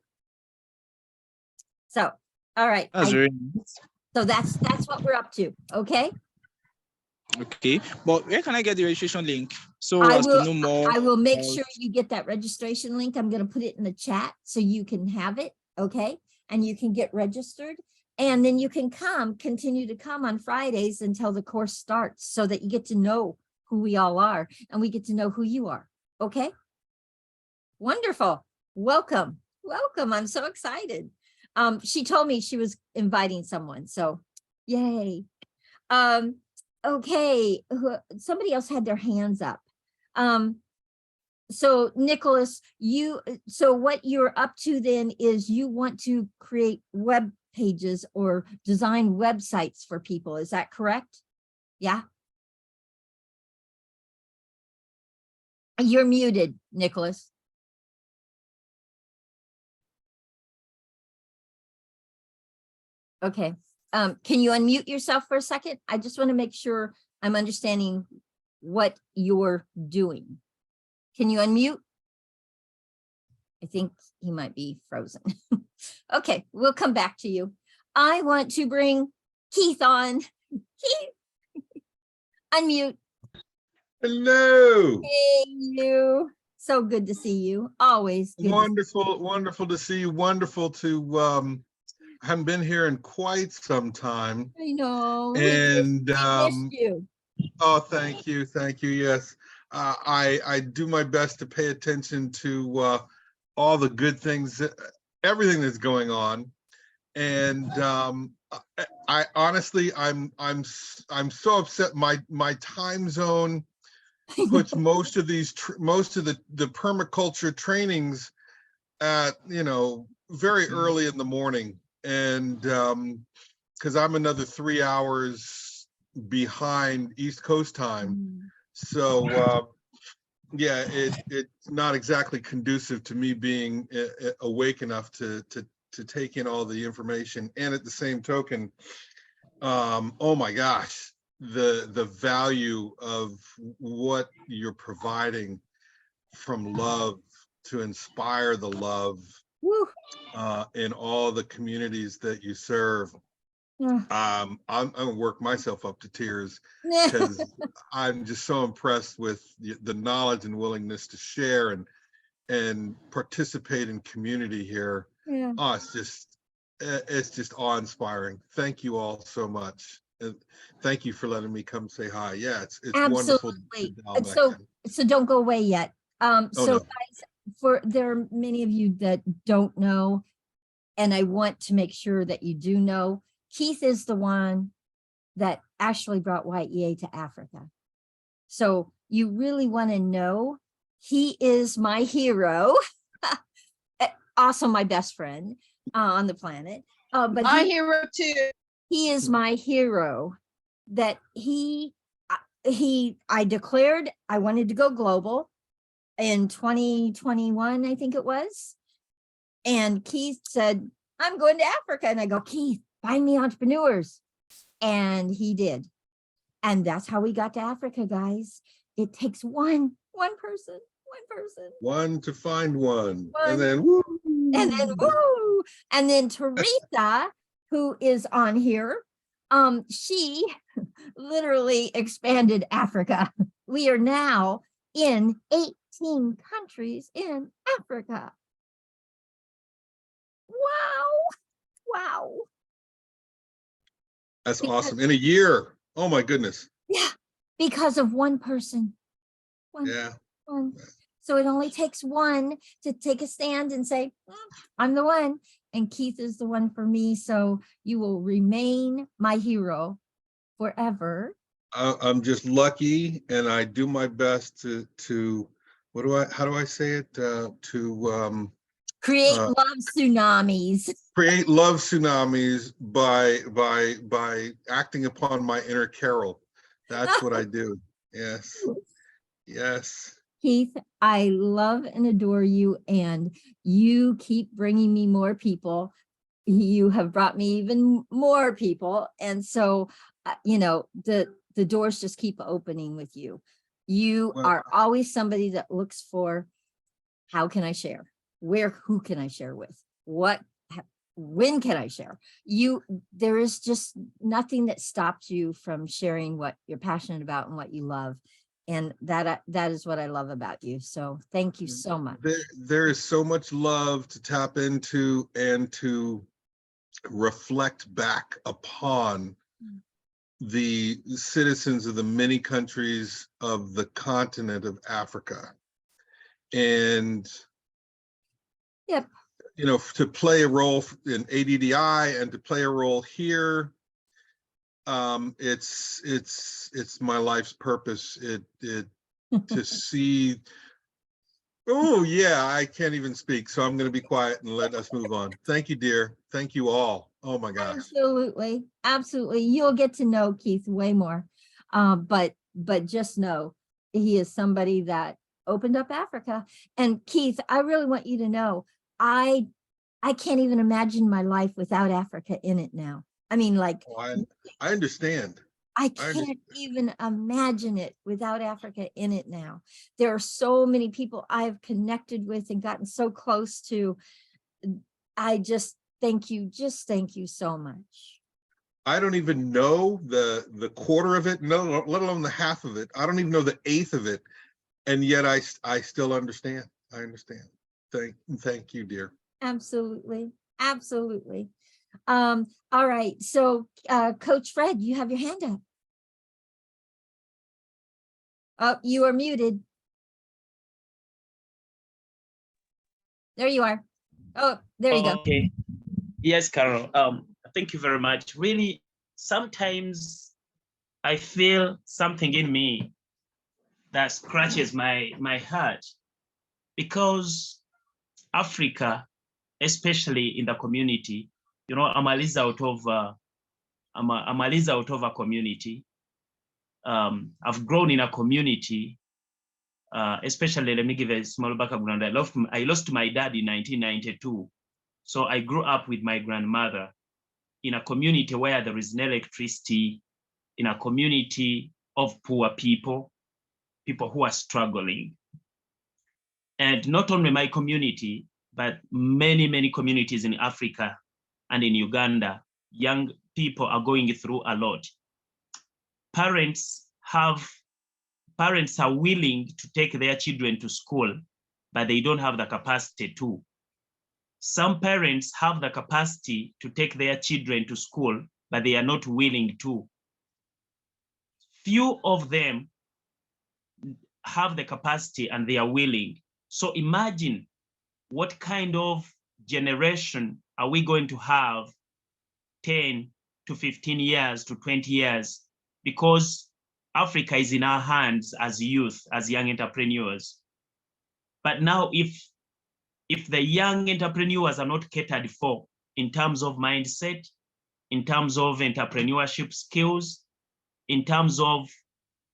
So, all right. That's very nice. So that's what we're up to, okay? Okay. But where can I get the registration link? So I as to know more. will make about- sure you get that registration link. I'm going to put it in the chat so you can have it, okay? And you can get registered. And then you can continue to come on Fridays until the course starts so that you get to know who we all are and we get to know who you are, okay? Wonderful. Welcome. Welcome. I'm so excited. She told me she was inviting someone, so yay. Okay, somebody else had their hands up. So Nicholas, so what you're up to then is you want to create web pages or design websites for people. Is that correct? Yeah. You're muted, Nicholas. Okay. Can you unmute yourself for a second? I just want to make sure I'm understanding what you're doing. Can you unmute? I think he might be frozen. Okay, we'll come back to you. I want to bring Keith on. Keith, unmute. Hello. Hey, you. So good to see you. Always good. Wonderful to see you. Wonderful to haven't been here in quite some time. I know. And we missed you. oh, thank you. Yes. I do my best to pay attention to all the good things, everything that's going on. And I honestly, I'm so upset. My time zone puts most of the permaculture trainings at, very early in the morning. And because I'm another 3 hours behind East Coast time. So yeah, it's not exactly conducive to me being awake enough to take in all the information. And at the same token, oh my gosh, the value of what you're providing from love to inspire the love Woo. in all the communities that you serve. Yeah. I'm gonna work myself up to tears because I'm just so impressed with the knowledge and willingness to share and participate in community here. Yeah. Oh, it's just awe-inspiring. Thank you all so much. And thank you for letting me come say hi. Yeah, it's wonderful to Absolutely. dial And back so, in. so don't go away yet. Oh, So no. guys, there are many of you that don't know, and I want to make sure that you do know, Keith is the one that actually brought Y.E.A to Africa. So you really want to know, he is my hero. Also my best friend on the planet. But My hero too. he is my hero, that I declared I wanted to go global in 2021, I think it was. And Keith said, I'm going to Africa. And I go, Keith, find me entrepreneurs. And he did. And that's how we got to Africa, guys. It takes one person. One to find one. One. And then woo. And then woo. And then Teresa, who is on here, she literally expanded Africa. We are now in 18 countries in Africa. Wow. That's awesome. In a year. Oh my goodness. Yeah, because of one person. Yeah. One. So it only takes one to take a stand and say, I'm the one. And Keith is the one for me. So you will remain my hero forever. I'm just lucky, and I do my best to how do I say it? To create love tsunamis. Create love tsunamis by acting upon my inner Carol. That's what I do. Yes. Yes. Keith, I love and adore you, and you keep bringing me more people. You have brought me even more people. And so, the doors just keep opening with you. You are always somebody that looks for, how can I share? Who can I share with? When can I share? There is just nothing that stops you from sharing what you're passionate about and what you love. And that is what I love about you. So thank you so much. There is so much love to tap into and to reflect back upon the citizens of the many countries of the continent of Africa. And yep, to play a role in ADDI and to play a role here, it's my life's purpose. To see. Oh yeah, I can't even speak, so I'm going to be quiet and let us move on. Thank you, dear. Thank you all. Oh my gosh. Absolutely. You'll get to know Keith way more. But just know he is somebody that opened up Africa. And Keith, I really want you to know, I can't even imagine my life without Africa in it now. I mean, like, I understand. I can't even imagine it without Africa in it now. There are so many people I've connected with and gotten so close to. I just thank you so much. I don't even know the quarter of it, no, let alone the half of it. I don't even know the eighth of it. And yet I still understand. I understand. Thank you, dear. Absolutely. All right. So Coach Fred, you have your hand up. Oh, you are muted. There you are. Oh, there you go. Okay. Yes, Carol. Thank you very much. Really, sometimes I feel something in me that scratches my heart, because Africa, especially in the community, I'm a result of a community. I've grown in a community, especially, let me give a small background. I lost my dad in 1992. So I grew up with my grandmother in a community where there is no electricity, in a community of poor people who are struggling. And not only my community, but many communities in Africa and in Uganda, young people are going through a lot. Parents are willing to take their children to school, but they don't have the capacity to. Some parents have the capacity to take their children to school, but they are not willing to. Few of them have the capacity and they are willing. So imagine what kind of generation are we going to have 10 to 15 years to 20 years, because Africa is in our hands as youth, as young entrepreneurs. But now if the young entrepreneurs are not catered for in terms of mindset, in terms of entrepreneurship skills, in terms of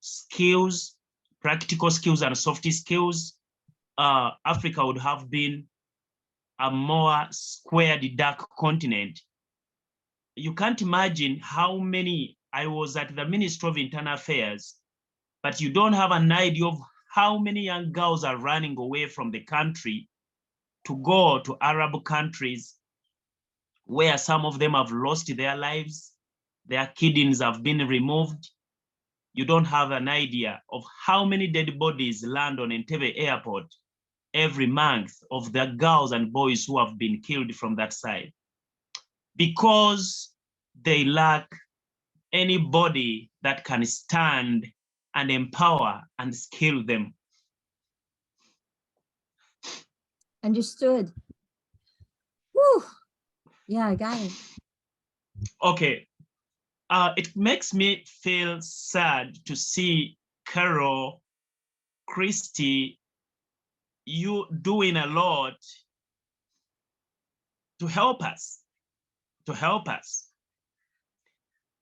skills, practical skills and soft skills, Africa would have been a more squared, dark continent. You can't imagine how many, I was at the Ministry of Internal Affairs, but you don't have an idea of how many young girls are running away from the country to go to Arab countries, where some of them have lost their lives, their kidneys have been removed. You don't have an idea of how many dead bodies land on Entebbe Airport every month of the girls and boys who have been killed from that side, because they lack anybody that can stand and empower and skill them. Understood. Whew. Yeah, I got it. Okay. It makes me feel sad to see Carol, Christy, you doing a lot to help us,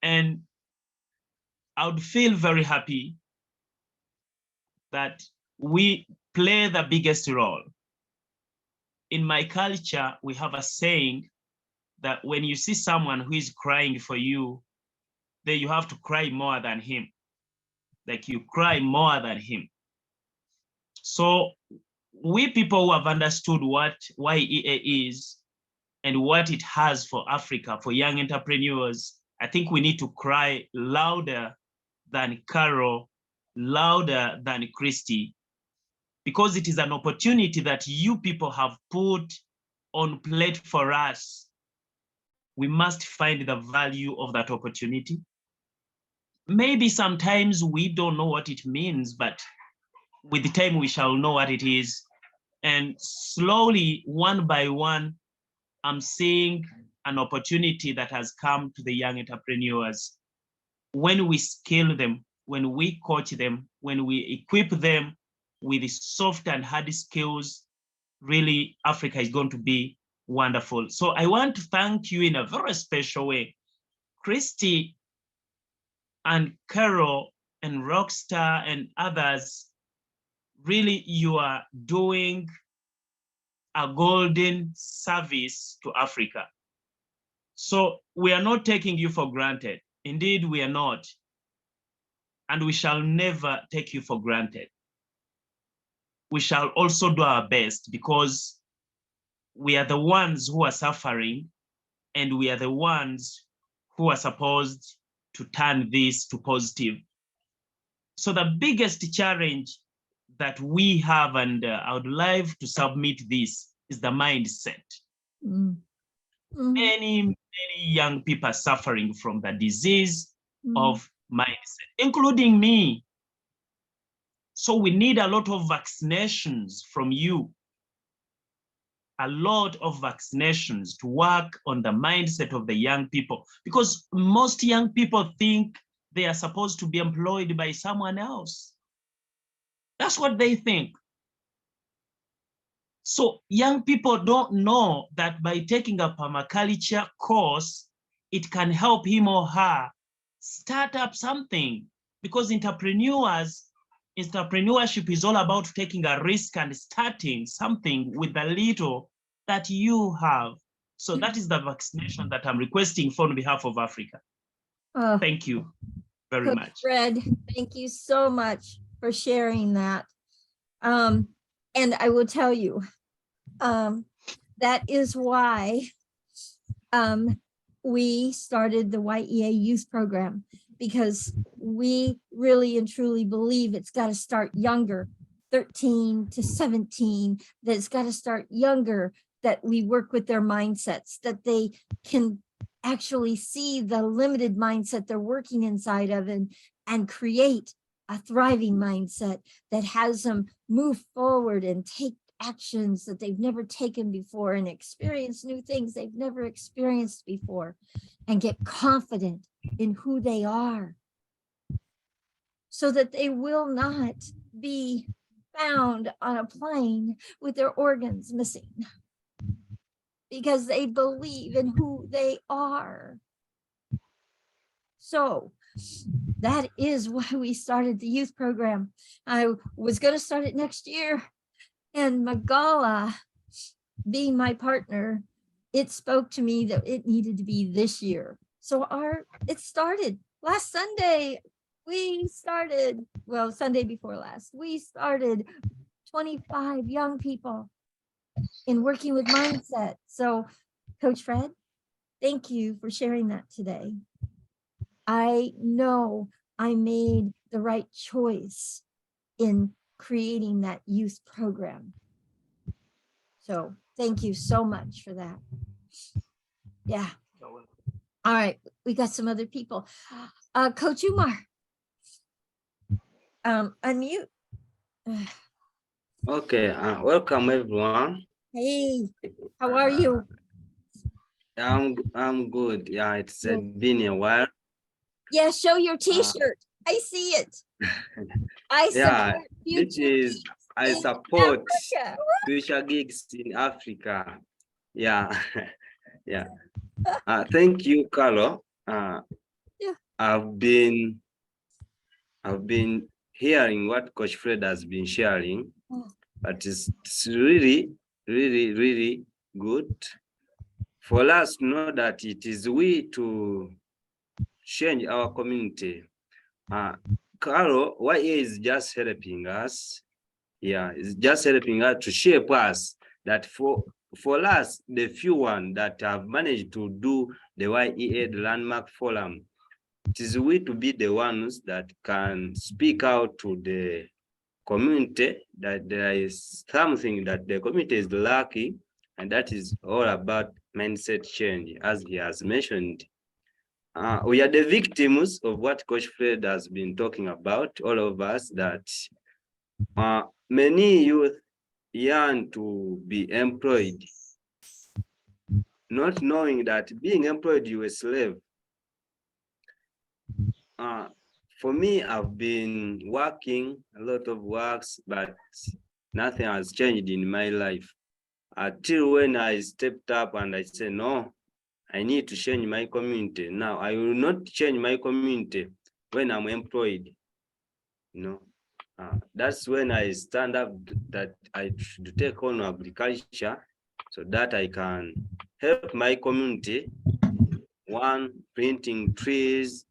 And I would feel very happy that we play the biggest role. In my culture, we have a saying that when you see someone who is crying for you, then you have to cry more than him. Like you cry more than him. So we people who have understood what Y.E.A is and what it has for Africa, for young entrepreneurs, I think we need to cry louder than Carol, louder than Christy, because it is an opportunity that you people have put on plate for us. We must find the value of that opportunity. Maybe sometimes we don't know what it means, but with the time we shall know what it is. And slowly, one by one, I'm seeing an opportunity that has come to the young entrepreneurs. When we scale them, when we coach them, when we equip them with soft and hard skills, really Africa is going to be wonderful. So I want to thank you in a very special way. Christy and Carol and Rockstar and others, really you are doing a golden service to Africa. So we are not taking you for granted. Indeed, we are not. And we shall never take you for granted. We shall also do our best, because we are the ones who are suffering, and we are the ones who are supposed to turn this to positive. So the biggest challenge that we have, and I would like to submit this, is the mindset. Mm. Mhm. Many young people are suffering from the disease of mindset, including me. So we need a lot of vaccinations from you. A lot of vaccinations to work on the mindset of the young people, because most young people think they are supposed to be employed by someone else. That's what they think. So young people don't know that by taking a permaculture course, it can help him or her start up something, because entrepreneurship is all about taking a risk and starting something with the little that you have. So that is the vaccination that I'm requesting for on behalf of Africa. Oh, Thank you very Coach much. Fred, thank you so much for sharing that. And I will tell you, that is why we started the Y.E.A youth program because we really and truly believe it's got to start younger, 13 to 17, that it's got to start younger, that we work with their mindsets, that they can actually see the limited mindset they're working inside of and create a thriving mindset that has them move forward and take actions that they've never taken before and experience new things they've never experienced before and get confident in who they are so that they will not be found on a plane with their organs missing because they believe in who they are. So that is why we started the youth program. I was going to start it next year, and Magala, being my partner, it spoke to me that it needed to be this year. So it started last Sunday. We started, well, Sunday before last, we started 25 young people in working with mindset. So Coach Fred, thank you for sharing that today. I know I made the right choice in creating that youth program. So thank you so much for that. Yeah. All right, we got some other people. Coach Umar, unmute. Okay, welcome everyone. Hey, how are you? I'm good. Yeah, it's been a while. Yeah, show your t-shirt. I see it. I Yeah, support future I in support Africa. future gigs in Africa. Yeah, yeah. Thank you, Carlo. Yeah. I've been hearing what Coach Fred has been sharing, but it's really, really, really good for us to know that it is we to change our community. Carlo, Y.E.A is just helping us. Yeah, it's just helping us to shape us that for us, the few one that have managed to do the Y.E.A, the Landmark Forum, it is we to be the ones that can speak out to the community that there is something that the community is lacking, and that is all about mindset change, as he has mentioned. We are the victims of what Coach Fred has been talking about, all of us, that many youth yearn to be employed, not knowing that being employed, you are a slave. For me, I've been working a lot of works, but nothing has changed in my life. Until when I stepped up and I said, no, I need to change my community. Now, I will not change my community when I'm employed. You know, that's when I stand up that I should take on agriculture so that I can help my community. One, planting trees,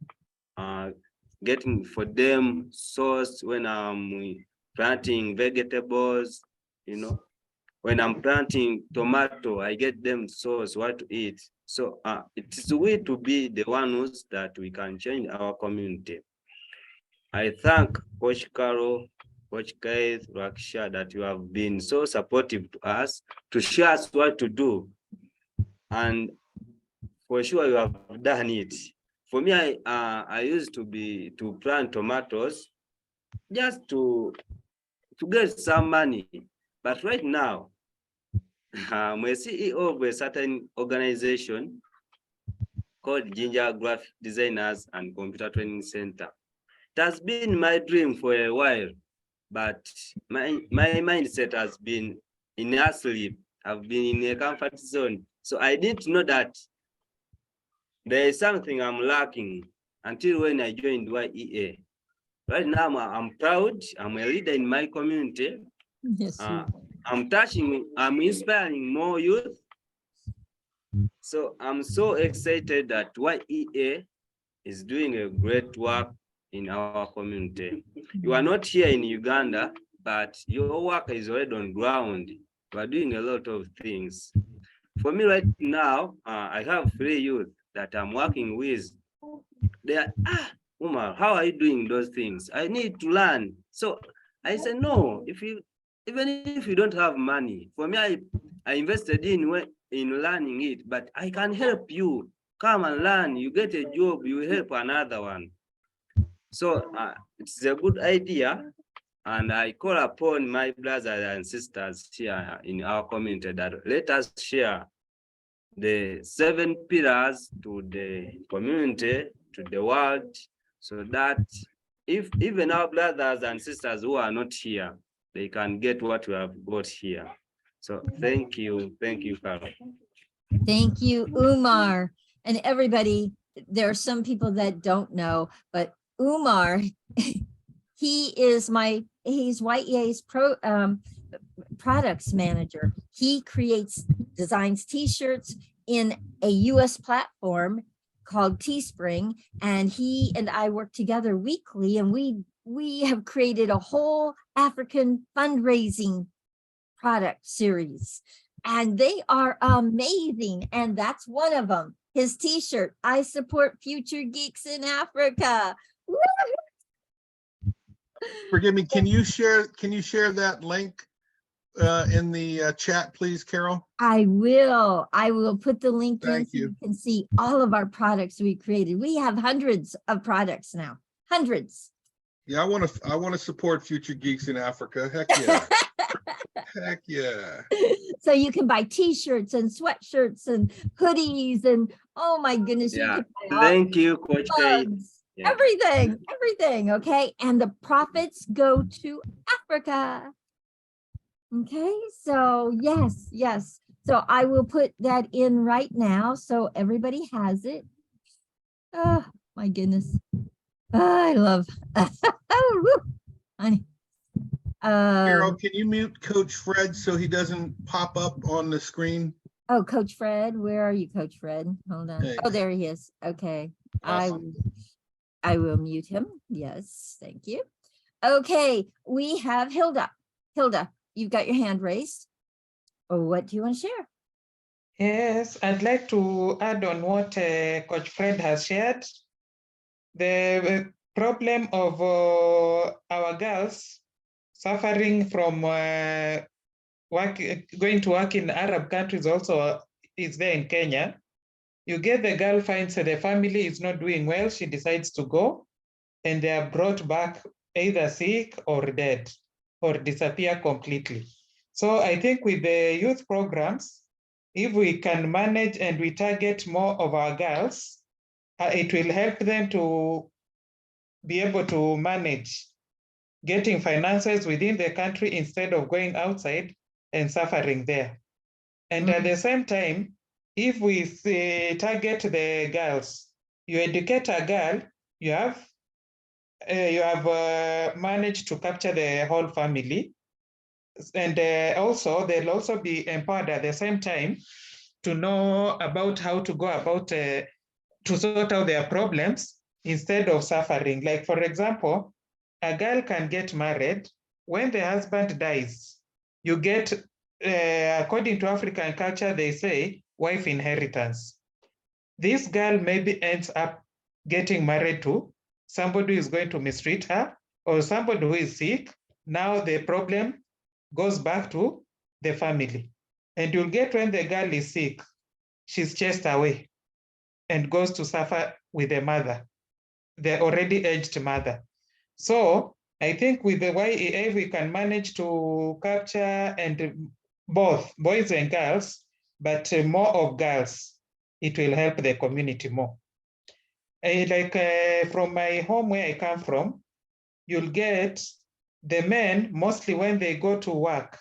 getting for them source when I'm planting vegetables, you know. When I'm planting tomato, I get them source what to eat. So it is a way to be the ones that we can change our community. I thank Coach Carol, Coach Keith, Raksha, that you have been so supportive to us, to show us what to do. And for sure you have done it. For me, I used to plant tomatoes just to get some money. But right now, I'm a CEO of a certain organization called Ginger Graphic Designers and Computer Training Center. It has been my dream for a while, but my mindset has been in a sleep. I've been in a comfort zone. So I didn't know that there is something I'm lacking until when I joined Y.E.A. Right now, I'm proud. I'm a leader in my community. Yes, I'm inspiring more youth. So I'm so excited that Y.E.A is doing a great work in our community. You are not here in Uganda, but your work is already on ground. You are doing a lot of things. For me right now, I have 3 youth. that I'm working with, they are, Umar, how are you doing those things? I need to learn. So I said, no, even if you don't have money, for me, I invested in learning it, but I can help you. Come and learn. You get a job, you help another one. So it's a good idea. And I call upon my brothers and sisters here in our community that let us share the 7 pillars to the community, to the world, so that if even our brothers and sisters who are not here, they can get what we have got here. So thank you, Carol. Thank you, Umar. And everybody, there are some people that don't know, but Umar, he's Y.E.A.'s products manager. He designs t-shirts in a US platform called Teespring, and he and I work together weekly, and we have created a whole African fundraising product series, and they are amazing. And that's one of them, his t-shirt, I support future geeks in Africa. Woo! Forgive me, can you share that link in the chat, please, Carol? I will put the link in Thank so you you. can see all of our products we created. We have hundreds of products now, hundreds. Yeah, I want to support future geeks in Africa. Heck yeah. Heck yeah. So you can buy t-shirts and sweatshirts and hoodies and, oh my goodness, you Yeah, can buy all thank you, Coach K. mugs, Yeah. everything, okay? And the profits go to Africa. Okay, so yes. So I will put that in right now so everybody has it. Oh my goodness. I love oh, woo, honey. Carol, can you mute Coach Fred so he doesn't pop up on the screen? Oh, Coach Fred, where are you, Coach Fred? Hold on. Thanks. Oh, there he is. Okay. Awesome. I will mute him. Yes, thank you. Okay, we have Hilda. Hilda, you've got your hand raised. Oh, what do you want to share? Yes, I'd like to add on what Coach Fred has shared. The problem of our girls suffering from going to work in Arab countries also is there in Kenya. You get the girl finds the family is not doing well, she decides to go, and they are brought back either sick or dead or disappear completely. So I think with the youth programs, if we can manage and we target more of our girls, it will help them to be able to manage getting finances within the country instead of going outside and suffering there. And at the same time, if we target the girls, you educate a girl, you have managed to capture the whole family. And also, they'll also be empowered at the same time to know about how to go about to sort out their problems instead of suffering. Like, for example, a girl can get married. When the husband dies, you get, according to African culture, they say wife inheritance. This girl maybe ends up getting married to somebody who is going to mistreat her or somebody who is sick. Now the problem goes back to the family. And you'll get when the girl is sick, she's chased away and goes to suffer with the mother, the already aged mother. So I think with the Y.E.A, we can manage to capture and both boys and girls, but more of girls. It will help the community more. From my home where I come from, you'll get the men, mostly when they go to work,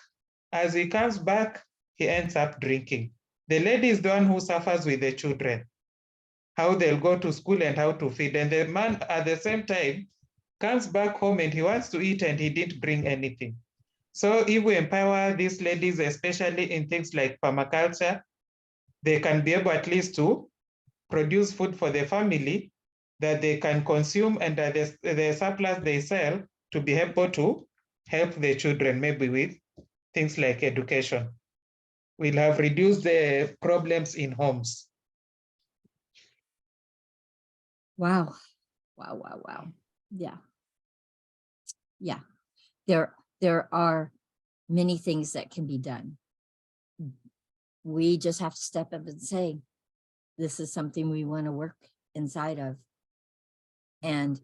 as he comes back, he ends up drinking. The lady is the one who suffers with the children, how they'll go to school and how to feed. And the man at the same time comes back home and he wants to eat and he didn't bring anything. So if we empower these ladies, especially in things like permaculture, they can be able at least to produce food for the family that they can consume, and that the surplus they sell to be able to help the children, maybe with things like education. We'll have reduced the problems in homes. Wow. Wow, wow, wow. Yeah. Yeah. There are many things that can be done. We just have to step up and say, this is something we want to work inside of. And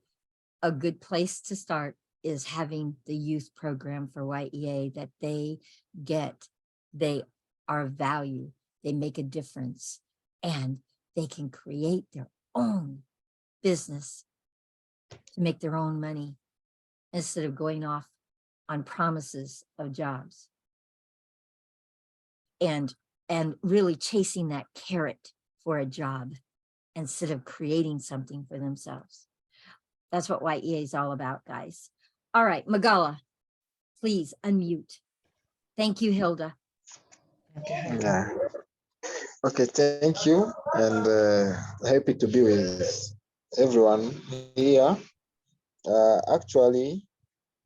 a good place to start is having the youth program for Y.E.A that they get. They are of value. They make a difference, and they can create their own business to make their own money instead of going off on promises of jobs and really chasing that carrot for a job instead of creating something for themselves. That's what Y.E.A is all about, guys. All right, Magala, please unmute. Thank you, Hilda. Yeah. Okay, thank you, and happy to be with everyone here. Actually,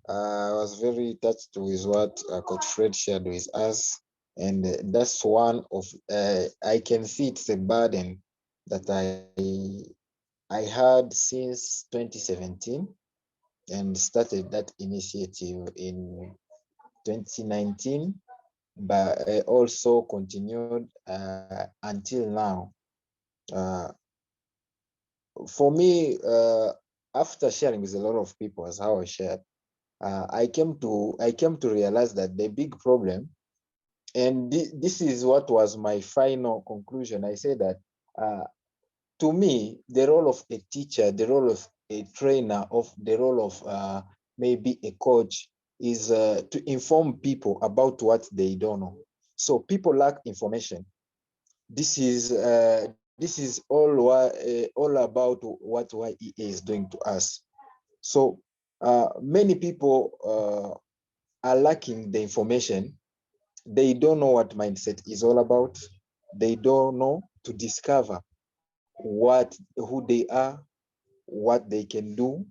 I was very touched with what Coach Fred shared with us, and that's one of I can see it's a burden that I had since 2017, and started that initiative in 2019, but I also continued until now. For me, after sharing with a lot of people, as how I shared, I came to realize that the big problem, and this is what was my final conclusion. I say that to me, the role of a teacher, the role of a trainer, of the role of maybe a coach is to inform people about what they don't know. So people lack information. This is all about what Y.E.A is doing to us. So many people are lacking the information. They don't know what mindset is all about. They don't know to discover who they are, what they can do,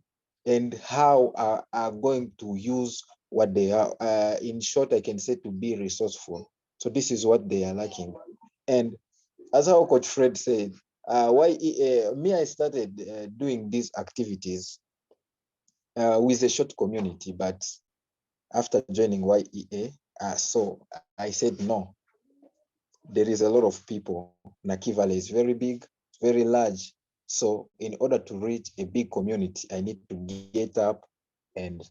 and how are going to use what they are. In short, I can say to be resourceful. So this is what they are lacking. And as how Coach Fred said, I started doing these activities with a short community, but after joining Y.E.A, so I said no. There is a lot of people. Naki Valley is very big, very large. So in order to reach a big community, I need to get up and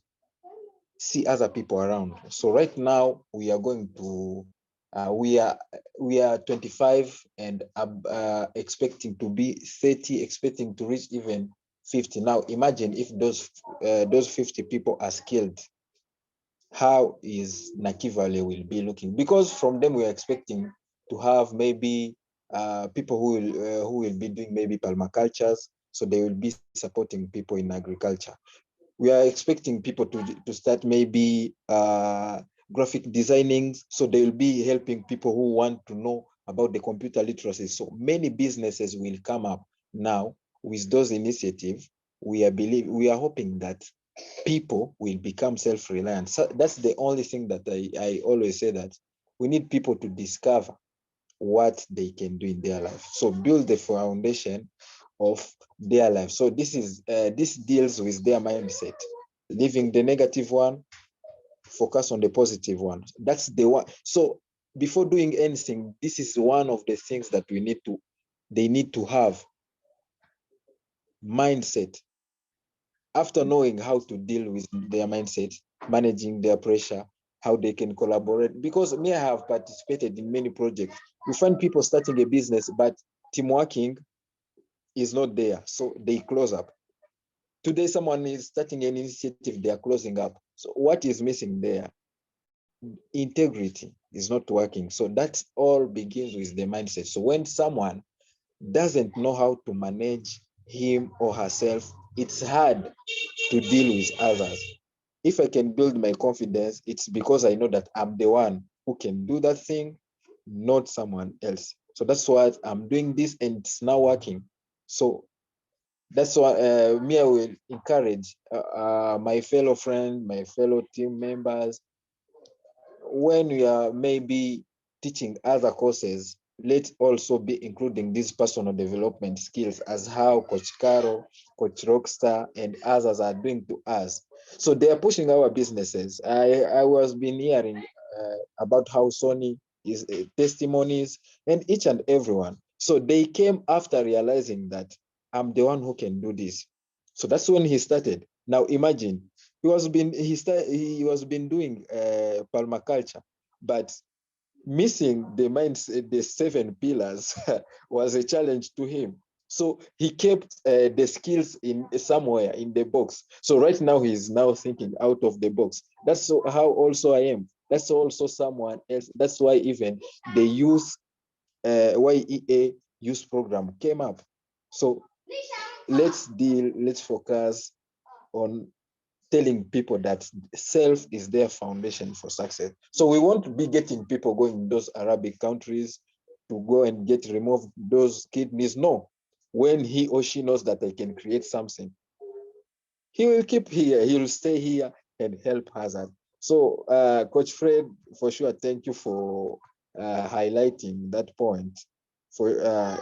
see other people around. So right now we are going to we are 25 and expecting to be 30, expecting to reach even 50. Now imagine if those 50 people are skilled, how is Naki Valley will be looking? Because from them we are expecting to have maybe people who will be doing maybe permacultures, so they will be supporting people in agriculture. We are expecting people to start maybe graphic designing, so they will be helping people who want to know about the computer literacy. So many businesses will come up now with those initiatives. We are hoping that people will become self-reliant. So that's the only thing that I always say, that we need people to discover what they can do in their life. So build the foundation of their life. So this deals with their mindset, leaving the negative one, focus on the positive one. That's the one. So before doing anything, this is one of the things that they need to have mindset. After knowing how to deal with their mindset, managing their pressure, how they can collaborate. Because me, I have participated in many projects. You find people starting a business, but team working is not there. So they close up. Today, someone is starting an initiative, they are closing up. So what is missing there? Integrity is not working. So that all begins with the mindset. So when someone doesn't know how to manage him or herself, it's hard to deal with others. If I can build my confidence, it's because I know that I'm the one who can do that thing, not someone else. So that's why I'm doing this, and it's now working. So that's why I will encourage my fellow friends, my fellow team members, when we are maybe teaching other courses, let's also be including these personal development skills as how Coach Carol, Coach Rockstar, and others are doing to us. So they are pushing our businesses. I was been hearing about how Sony is testimonies and each and everyone. So they came after realizing that I'm the one who can do this. So that's when he started. Now imagine he was been doing permaculture, but missing the mindset, the 7 pillars was a challenge to him. So he kept the skills in somewhere in the box. So right now he's now thinking out of the box. That's how also I am. That's also someone else. That's why even the youth Y.E.A youth program came up. So let's focus on telling people that self is their foundation for success. So we won't be getting people going in those Arabic countries to go and remove those kidneys. No, when he or she knows that they can create something, he will keep here, he will stay here and help others. So Coach Fred, for sure, thank you for highlighting that point. For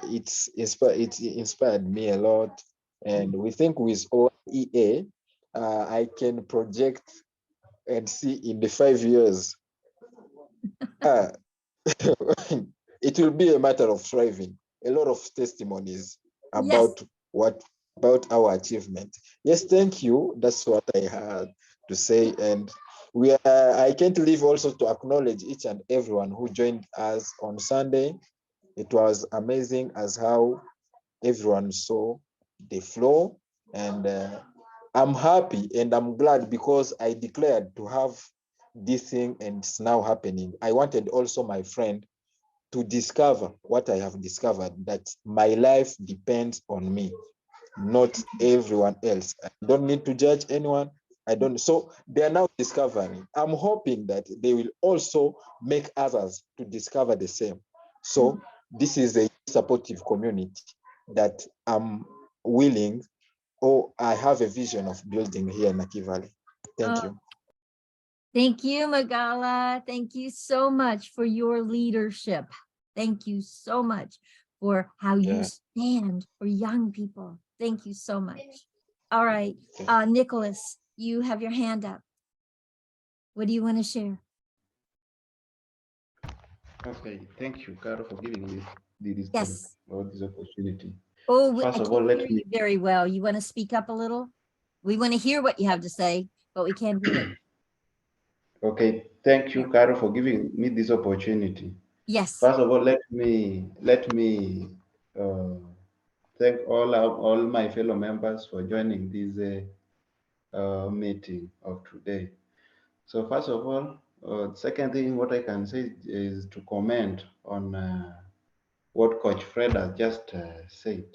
it inspired me a lot. And we think with Y.E.A, I can project and see in the 5 years, it will be a matter of thriving. A lot of testimonies Yes. about our achievement. Yes, thank you. That's what I had to say. And I can't leave also to acknowledge each and everyone who joined us on Sunday. It was amazing as how everyone saw the flow, and I'm happy and I'm glad because I declared to have this thing and it's now happening. I wanted also my friend to discover what I have discovered, that my life depends on me, not everyone else. I don't need to judge anyone. I don't. So they are now discovering. I'm hoping that they will also make others to discover the same. So this is a supportive community that I'm willing, or I have a vision of building here in Naki Valley. Thank you. Thank you, Magala. Thank you so much for your leadership. Thank you so much for how you stand for young people. Thank you so much. All right, Nicholas, you have your hand up. What do you want to share? Okay, thank you, Carol, for giving me Yes. this opportunity. Oh, I First of all, can't let hear me. you very well. You want to speak up a little? We want to hear what you have to say, but we can't hear it. Okay, thank you, Carol, for giving me this opportunity. Yes. First of all, let me thank all my fellow members for joining this meeting of today. So first of all, second thing, what I can say is to comment on what Coach Fred has just said.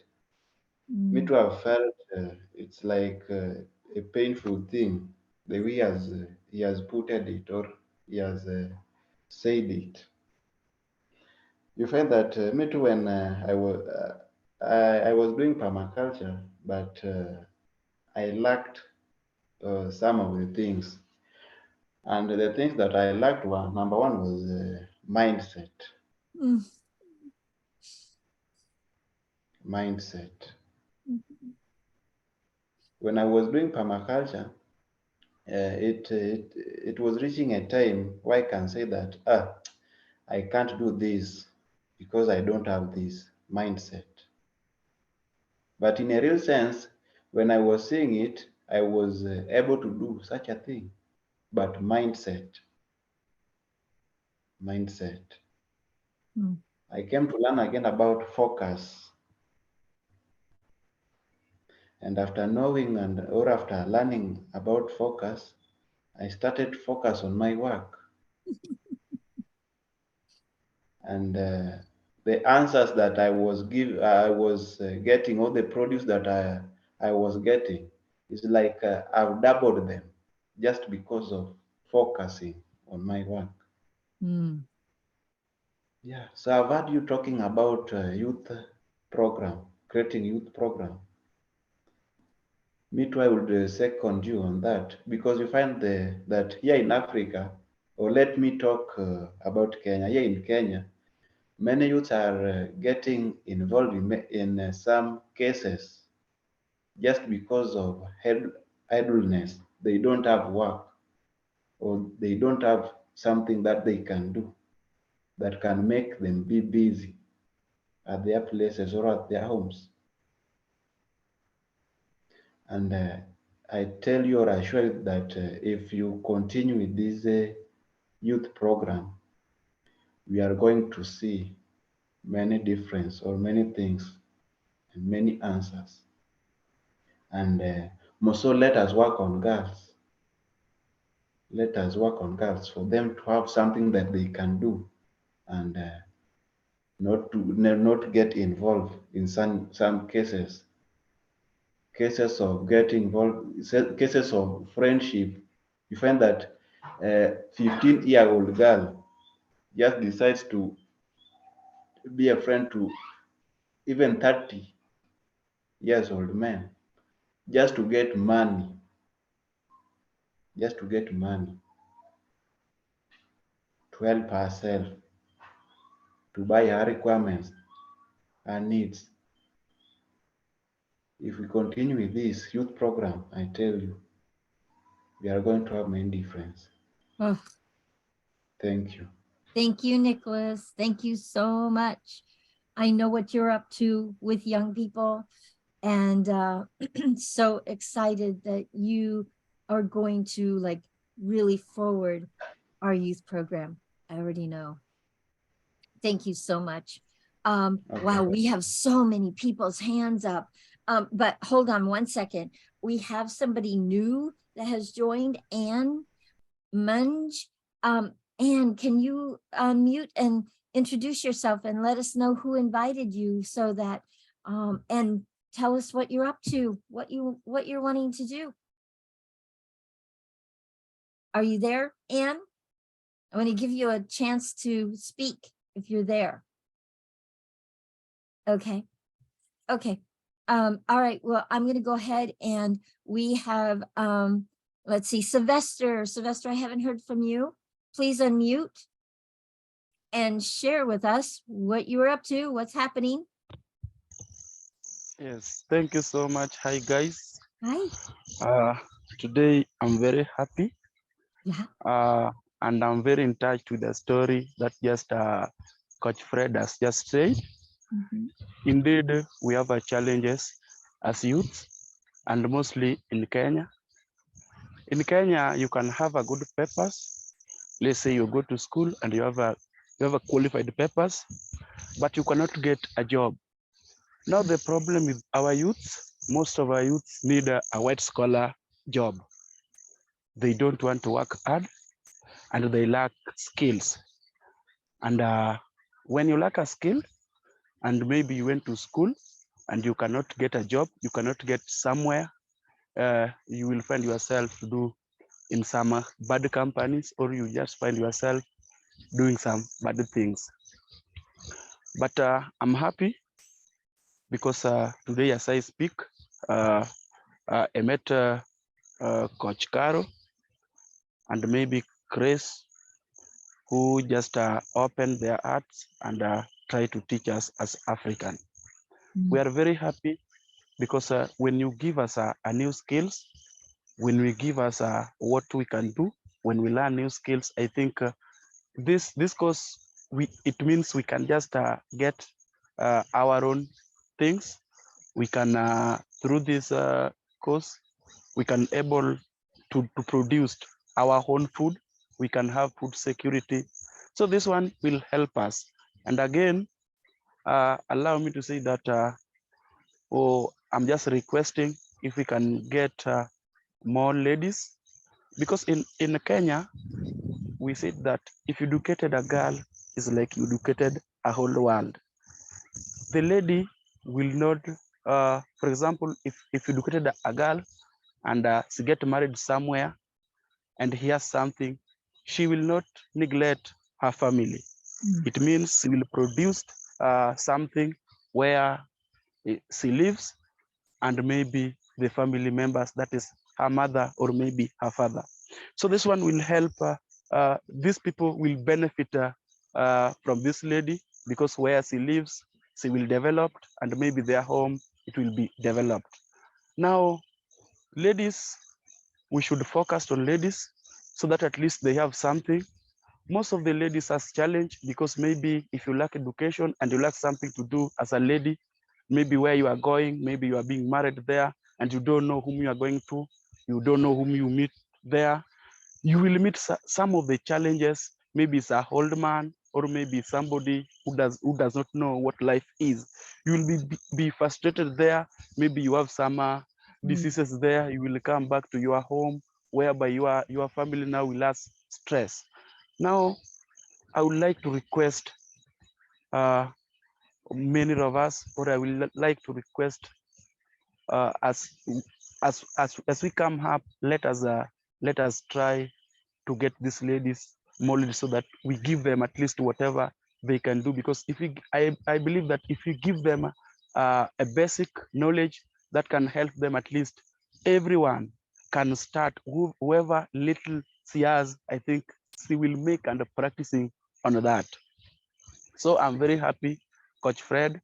Me too have felt it's like a painful thing, the way he has put it or he has said it. You find that me too when I was doing permaculture, but I lacked some of the things. And the things that I lacked were, number one was mindset. Mindset. When I was doing permaculture, it was reaching a time where I can say that I can't do this because I don't have this mindset. But in a real sense, when I was seeing it, I was able to do such a thing. But mindset. I came to learn again about focus. And after knowing or after learning about focus, I started to focus on my work. And the answers that I was getting, or the produce that I was getting, is like I've doubled them just because of focusing on my work. Yeah, so I've heard you talking about youth program, creating youth program. Me too, I would second you on that, because you find that here in Africa, or let me talk about Kenya. Here in Kenya, Many youths are getting involved in some cases just because of idleness. They don't have work, or they don't have something that they can do that can make them be busy at their places or at their homes. And I tell you or assure you that if you continue with this youth program, we are going to see many difference or many things and many answers. And more so, let us work on girls. Let us work on girls for them to have something that they can do, and not get involved in some cases of getting involved, cases of friendship. You find that a 15-year-old girl just decides to be a friend to even 30 years old men just to get money, just to get money to help herself, to buy her requirements, her needs. If we continue with this youth program, I tell you, we are going to have many difference. Oh, Thank you. thank you, Nicholas. Thank you so much. I know what you're up to with young people, and so excited that you are going to like really forward our youth program. I already know. Thank you so much. Wow, we have so many people's hands up. But hold on one second. We have somebody new that has joined, Anne Munge. Anne, can you unmute and introduce yourself and let us know who invited you, so that and tell us what you're up to, what you're wanting to do. Are you there, Anne? I want to give you a chance to speak if you're there. Okay. Okay. All right. Well, I'm going to go ahead, and we have, let's see, Sylvester. Sylvester, I haven't heard from you. Please unmute and share with us what you were up to, what's happening. Yes, thank you so much. Hi, guys. Hi. Today I'm very happy. Yeah. And I'm very in touch with the story that just Coach Fred has just said. Mhm. Indeed, we have challenges as youth, and mostly in Kenya. In Kenya, you can have a good papers. Let's say you go to school and you have a qualified papers, but you cannot get a job. Now the problem with our youth, most of our youth need a white collar job. They don't want to work hard, and they lack skills. And when you lack a skill, and maybe you went to school and you cannot get a job, you cannot get somewhere, you will find yourself to do in some bad companies, or you just find yourself doing some bad things. But I'm happy because today, as I speak, I met Coach Caro and maybe Chris, who just opened their hearts and try to teach us as African. We are very happy because when you give us a new skills, when we give us what we can do, when we learn new skills, I think this course, it means we can just get our own things. We can through this course, we can able to produce our own food. We can have food security. So this one will help us. And again, allow me to say that I'm just requesting if we can get more ladies, because in Kenya, we said that if you educated a girl, it's like you educated a whole world. The lady will not, for example, if you educated a girl and she get married somewhere and he has something, she will not neglect her family. It means she will produce something where she lives, and maybe the family members, that is her mother or maybe her father. So this one will help, these people will benefit from this lady, because where she lives, she will develop, and maybe their home, it will be developed. Now, ladies, we should focus on ladies so that at least they have something. Most of the ladies has challenge because maybe if you lack education and you lack something to do as a lady, maybe where you are going, maybe you are being married there and you don't know whom you are going to, you don't know whom you meet there, you will meet some of the challenges. Maybe it's a old man, or maybe somebody who does not know what life is. You will be frustrated there. Maybe you have some diseases there. You will come back to your home, whereby your family now will have stress. Now, I would like to request many of us, or I will like to request as we come up, let us try to get these ladies more leads so that we give them at least whatever they can do. Because if I believe that if you give them a basic knowledge that can help them, at least everyone can start. Whoever little she has, I think she will make and practicing on that. So I'm very happy, Coach Fred,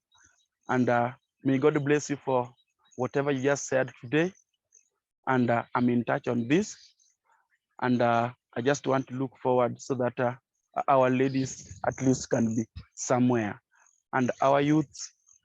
and may God bless you for whatever you just said today. And I'm in touch on this. And I just want to look forward so that our ladies at least can be somewhere. And our youth,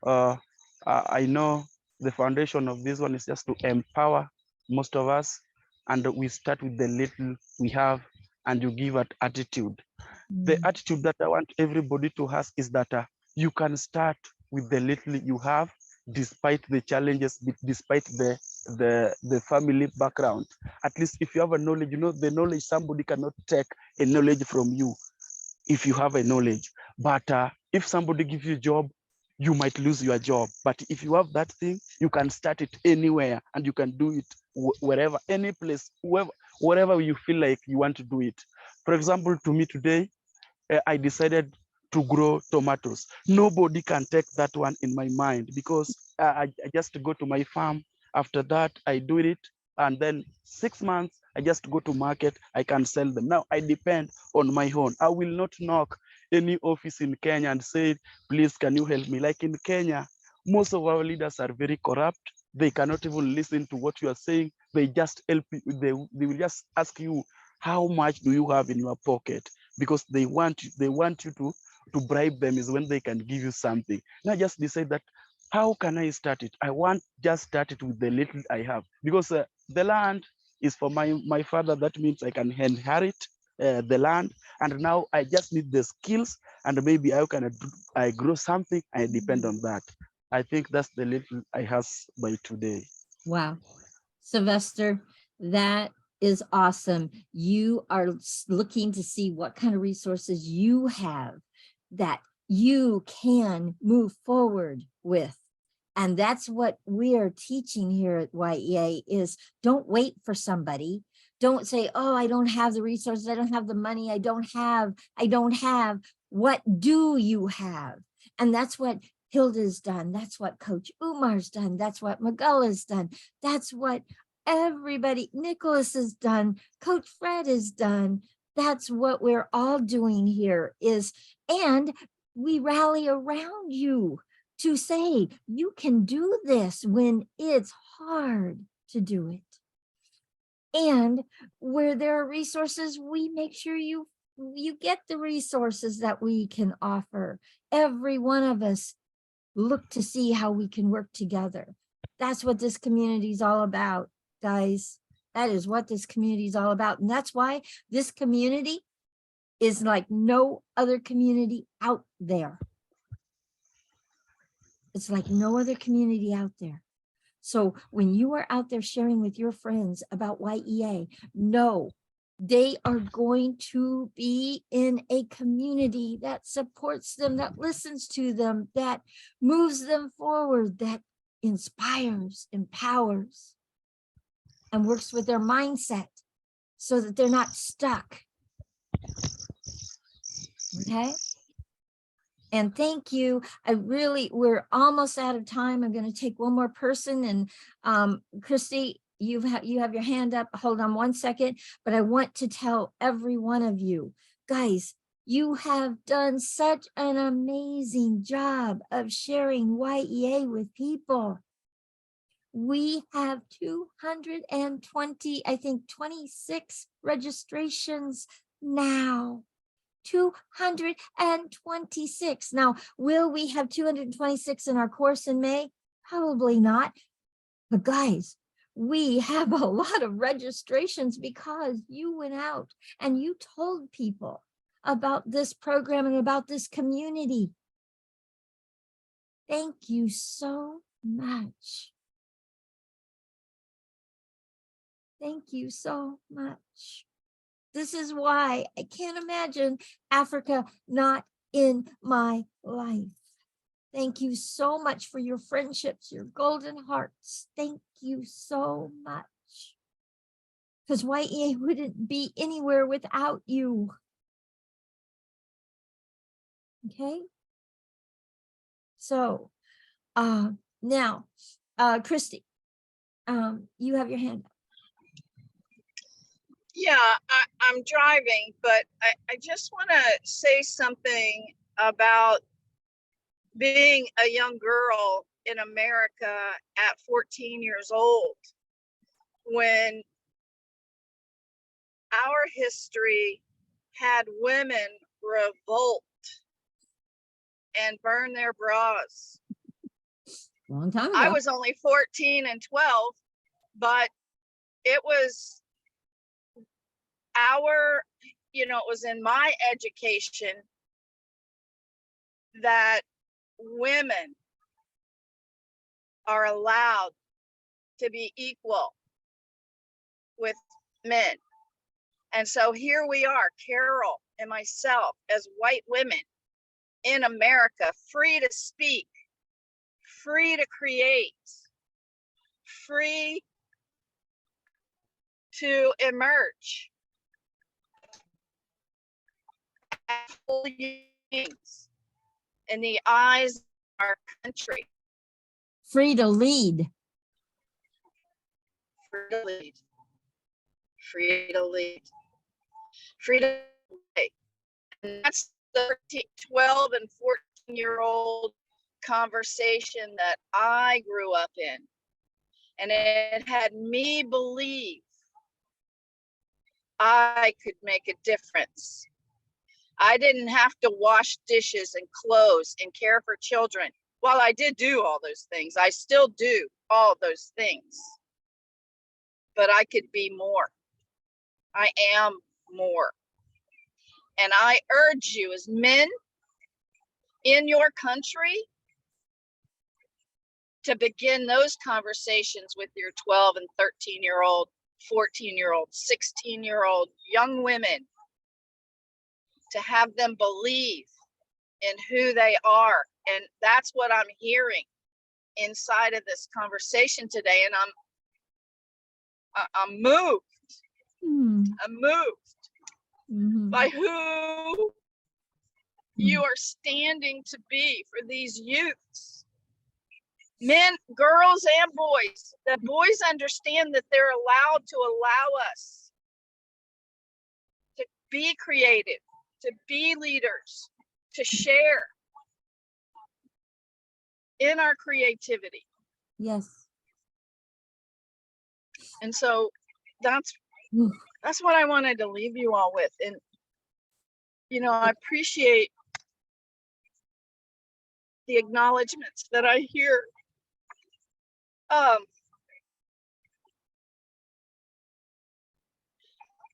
I know the foundation of this one is just to empower most of us. And we start with the little we have, and you give an attitude. The attitude that I want everybody to have is that you can start with the little you have, despite the challenges, despite the family background. At least if you have a knowledge, you know the knowledge, somebody cannot take a knowledge from you if you have a knowledge. But if somebody gives you a job, you might lose your job. But if you have that thing, you can start it anywhere, and you can do it wherever, any place, wherever you feel like you want to do it. For example, to me today, I decided to grow tomatoes. Nobody can take that one in my mind, because I just go to my farm. After that, I do it. And then 6 months, I just go to market, I can sell them. Now I depend on my own. I will not knock any office in Kenya and say, please, can you help me? Like in Kenya, most of our leaders are very corrupt. They cannot even listen to what you are saying. They just help you. They will just ask you, how much do you have in your pocket? Because they want you to bribe them is when they can give you something. Now just decide that, how can I start it? I want just start it with the little I have, because the land is for my father. That means I can inherit the land, and now I just need the skills, and maybe I grow something. I depend on that. I think that's the little I have by today. Wow. Sylvester, that is awesome. You are looking to see what kind of resources you have that you can move forward with. And that's what we are teaching here at Y.E.A. is don't wait for somebody. Don't say, oh, I don't have the resources. I don't have the money. I don't have. What do you have? And that's what Hilda's done. That's what Coach Umar's done. That's what Magalla's done. That's what everybody, Nicholas has done. Coach Fred has done. That's what we're all doing here is, and we rally around you to say, you can do this when it's hard to do it. And where there are resources, we make sure you get the resources that we can offer. Every one of us look to see how we can work together. That's what this community is all about, guys. That is what this community is all about. And that's why this community is like no other community out there. It's like no other community out there. So when you are out there sharing with your friends about Y.E.A, know they are going to be in a community that supports them, that listens to them, that moves them forward, that inspires, empowers, and works with their mindset so that they're not stuck. Okay? And thank you. We're almost out of time. I'm going to take one more person. And Christy, you have your hand up. Hold on one second. But I want to tell every one of you, guys, You have done such an amazing job of sharing Y.E.A. with people. We have 220, I think 26 registrations now. 226. Now, will we have 226 in our course in May? Probably not. But guys, we have a lot of registrations because you went out and you told people about this program and about this community. Thank you so much. Thank you so much. This is why I can't imagine Africa not in my life. Thank you so much for your friendships, your golden hearts. Thank you so much. Because Y.E.A. wouldn't be anywhere without you. Okay. So now, Christy, you have your hand up. Yeah, I'm driving, but I just want to say something about being a young girl in America at 14 years old, when our history had women revolt and burn their bras. Long time ago. I was only 14 and 12, but it was it was in my education that women are allowed to be equal with men. And so here we are, Carol and myself, as white women in America, free to speak, free to create, free to emerge as whole beings in the eyes of our country. Free to lead. Free to lead. Free to lead. Free to lead. And that's the 12 and 14-year-old conversation that I grew up in. And it had me believe I could make a difference. I didn't have to wash dishes and clothes and care for children. While I did do all those things, I still do all those things. But I could be more. I am more. And I urge you as men in your country to begin those conversations with your 12 and 13-year-old, 14-year-old, 16-year-old young women, to have them believe in who they are. And that's what I'm hearing inside of this conversation today. And I'm moved. I'm moved by who you are standing to be for these youths. Men, girls, and boys. That boys understand that they're allowed to allow us to be creative, to be leaders, to share in our creativity. Yes. And so that's what I wanted to leave you all with. And I appreciate the acknowledgments that I hear.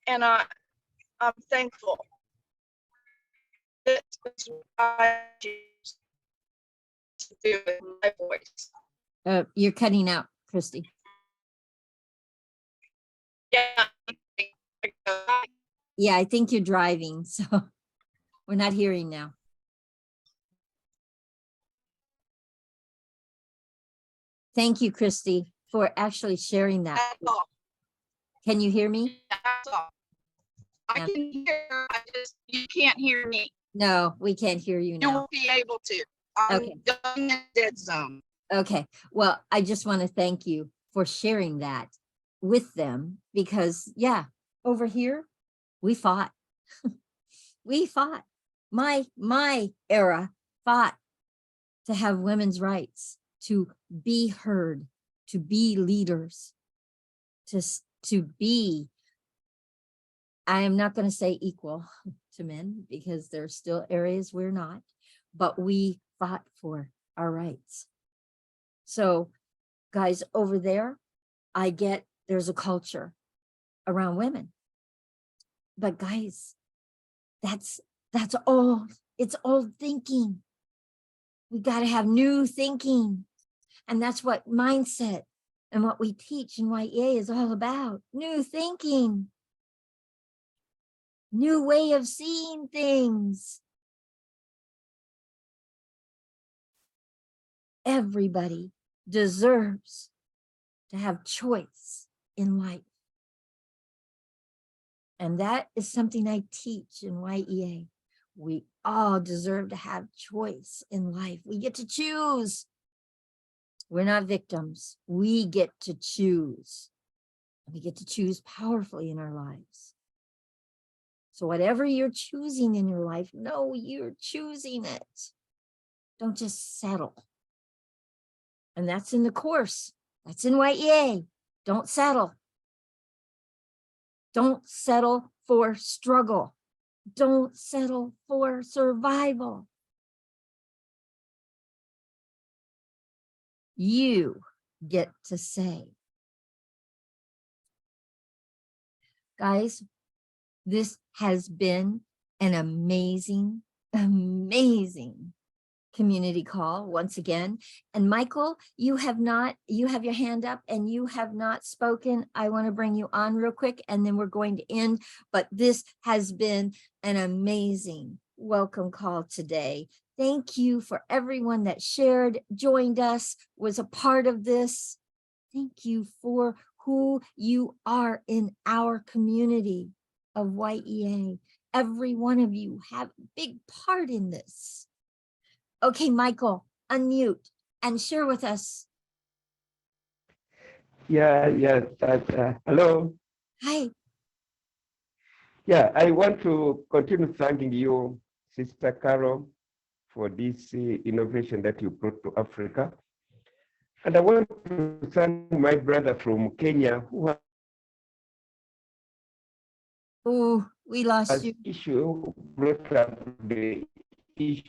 And I'm thankful. This is what I choose to do with my voice. You're cutting out, Christy. Yeah. Yeah, I think you're driving, so we're not hearing now. Thank you, Christy, for actually sharing that. That's all. Can you hear me? That's all. I can hear, you can't hear me. No, we can't hear you now. You won't be able to. I'm Okay. going in dead zone. Okay, well, I just want to thank you for sharing that with them because, yeah, over here, we fought. We fought. my era fought to have women's rights, to be heard, to be leaders, to be, I am not going to say equal to men, because there's still areas we're not, but we fought for our rights. So guys, over there, I get there's a culture around women, but guys, that's old. It's old thinking. We got to have new thinking. And that's what mindset and what we teach in Y.E.A is all about. New thinking, new way of seeing things. Everybody deserves to have choice in life. And that is something I teach in Y.E.A. We all deserve to have choice in life. We get to choose. We're not victims. We get to choose. We get to choose powerfully in our lives. So whatever you're choosing in your life, know you're choosing it. Don't just settle. And that's in the course. That's in Y.E.A. Don't settle. Don't settle for struggle. Don't settle for survival. You get to say. Guys, this has been an amazing, amazing community call once again. And Michael, you have your hand up and you have not spoken. I want to bring you on real quick and then we're going to end. But this has been an amazing welcome call today. Thank you for everyone that shared, joined us, was a part of this. Thank you for who you are in our community of Y.E.A. Every one of you have a big part in this. Okay, Michael, unmute and share with us. Hello. Hi. Yeah, I want to continue thanking you, Sister Carol, for this innovation that you brought to Africa. And I want to thank my brother from Kenya who Oh, we lost has you. brought up the issue.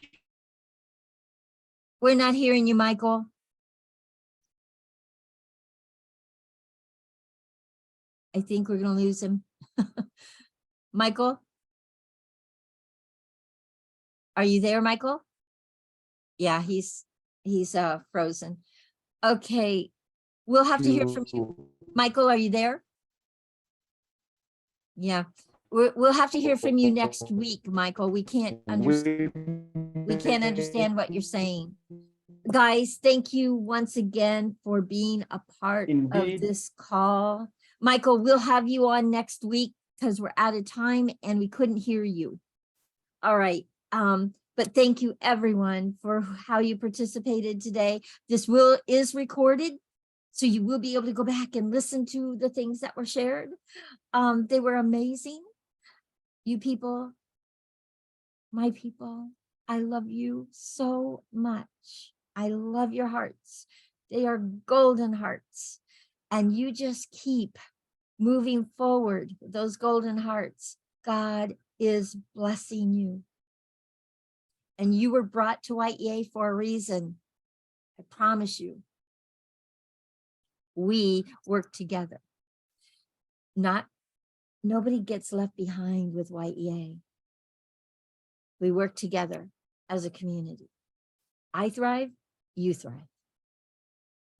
We're not hearing you, Michael. I think we're going to lose him. Michael? Are you there, Michael? Yeah, he's frozen. Okay, we'll have to hear from you. Michael, are you there? Yeah, we'll have to hear from you next week, Michael. We can't understand what you're saying. Guys, thank you once again for being a part of this call. Michael, we'll have you on next week because we're out of time and we couldn't hear you. All right. But thank you everyone for how you participated today. This is recorded, so you will be able to go back and listen to the things that were shared. They were amazing. You people, my people, I love you so much. I love your hearts. They are golden hearts. And you just keep moving forward with those golden hearts. God is blessing you. And you were brought to Y.E.A for a reason. I promise you. We work together. Nobody gets left behind with Y.E.A. We work together as a community. I thrive, you thrive.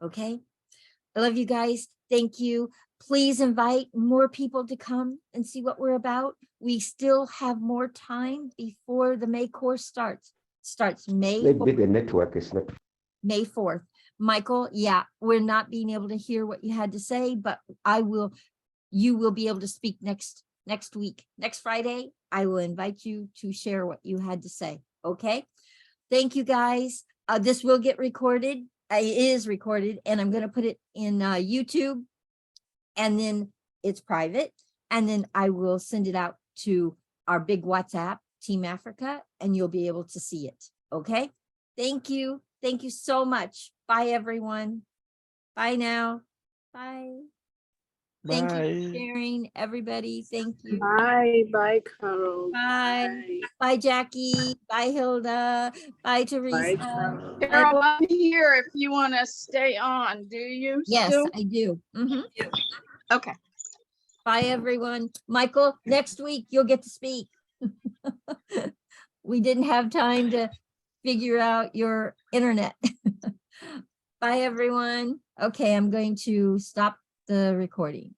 Okay? I love you guys. Thank you. Please invite more people to come and see what we're about. We still have more time before the May course starts. May 4th. Maybe the network is not. May 4th. Michael, yeah, we're not being able to hear what you had to say, but you will be able to speak next week. Next Friday, I will invite you to share what you had to say. Okay? Thank you guys. This will get recorded. It is recorded and I'm going to put it in YouTube, and then it's private, and then I will send it out to our big WhatsApp Team Africa, and you'll be able to see it. Okay. Thank you. Thank you so much. Bye, everyone. Bye now. Bye. Thank you for Bye. sharing, everybody. Thank you. Bye, bye, Carol. Bye. Bye, Jackie. Bye, Hilda. Bye, Teresa. Carol. Bye. Carol, I'm here if you want to stay on. Do you Yes, still? I do. Mhm. Okay. Bye, everyone. Michael, next week you'll get to speak. We didn't have time to figure out your internet. Bye, everyone. Okay, I'm going to stop the recording.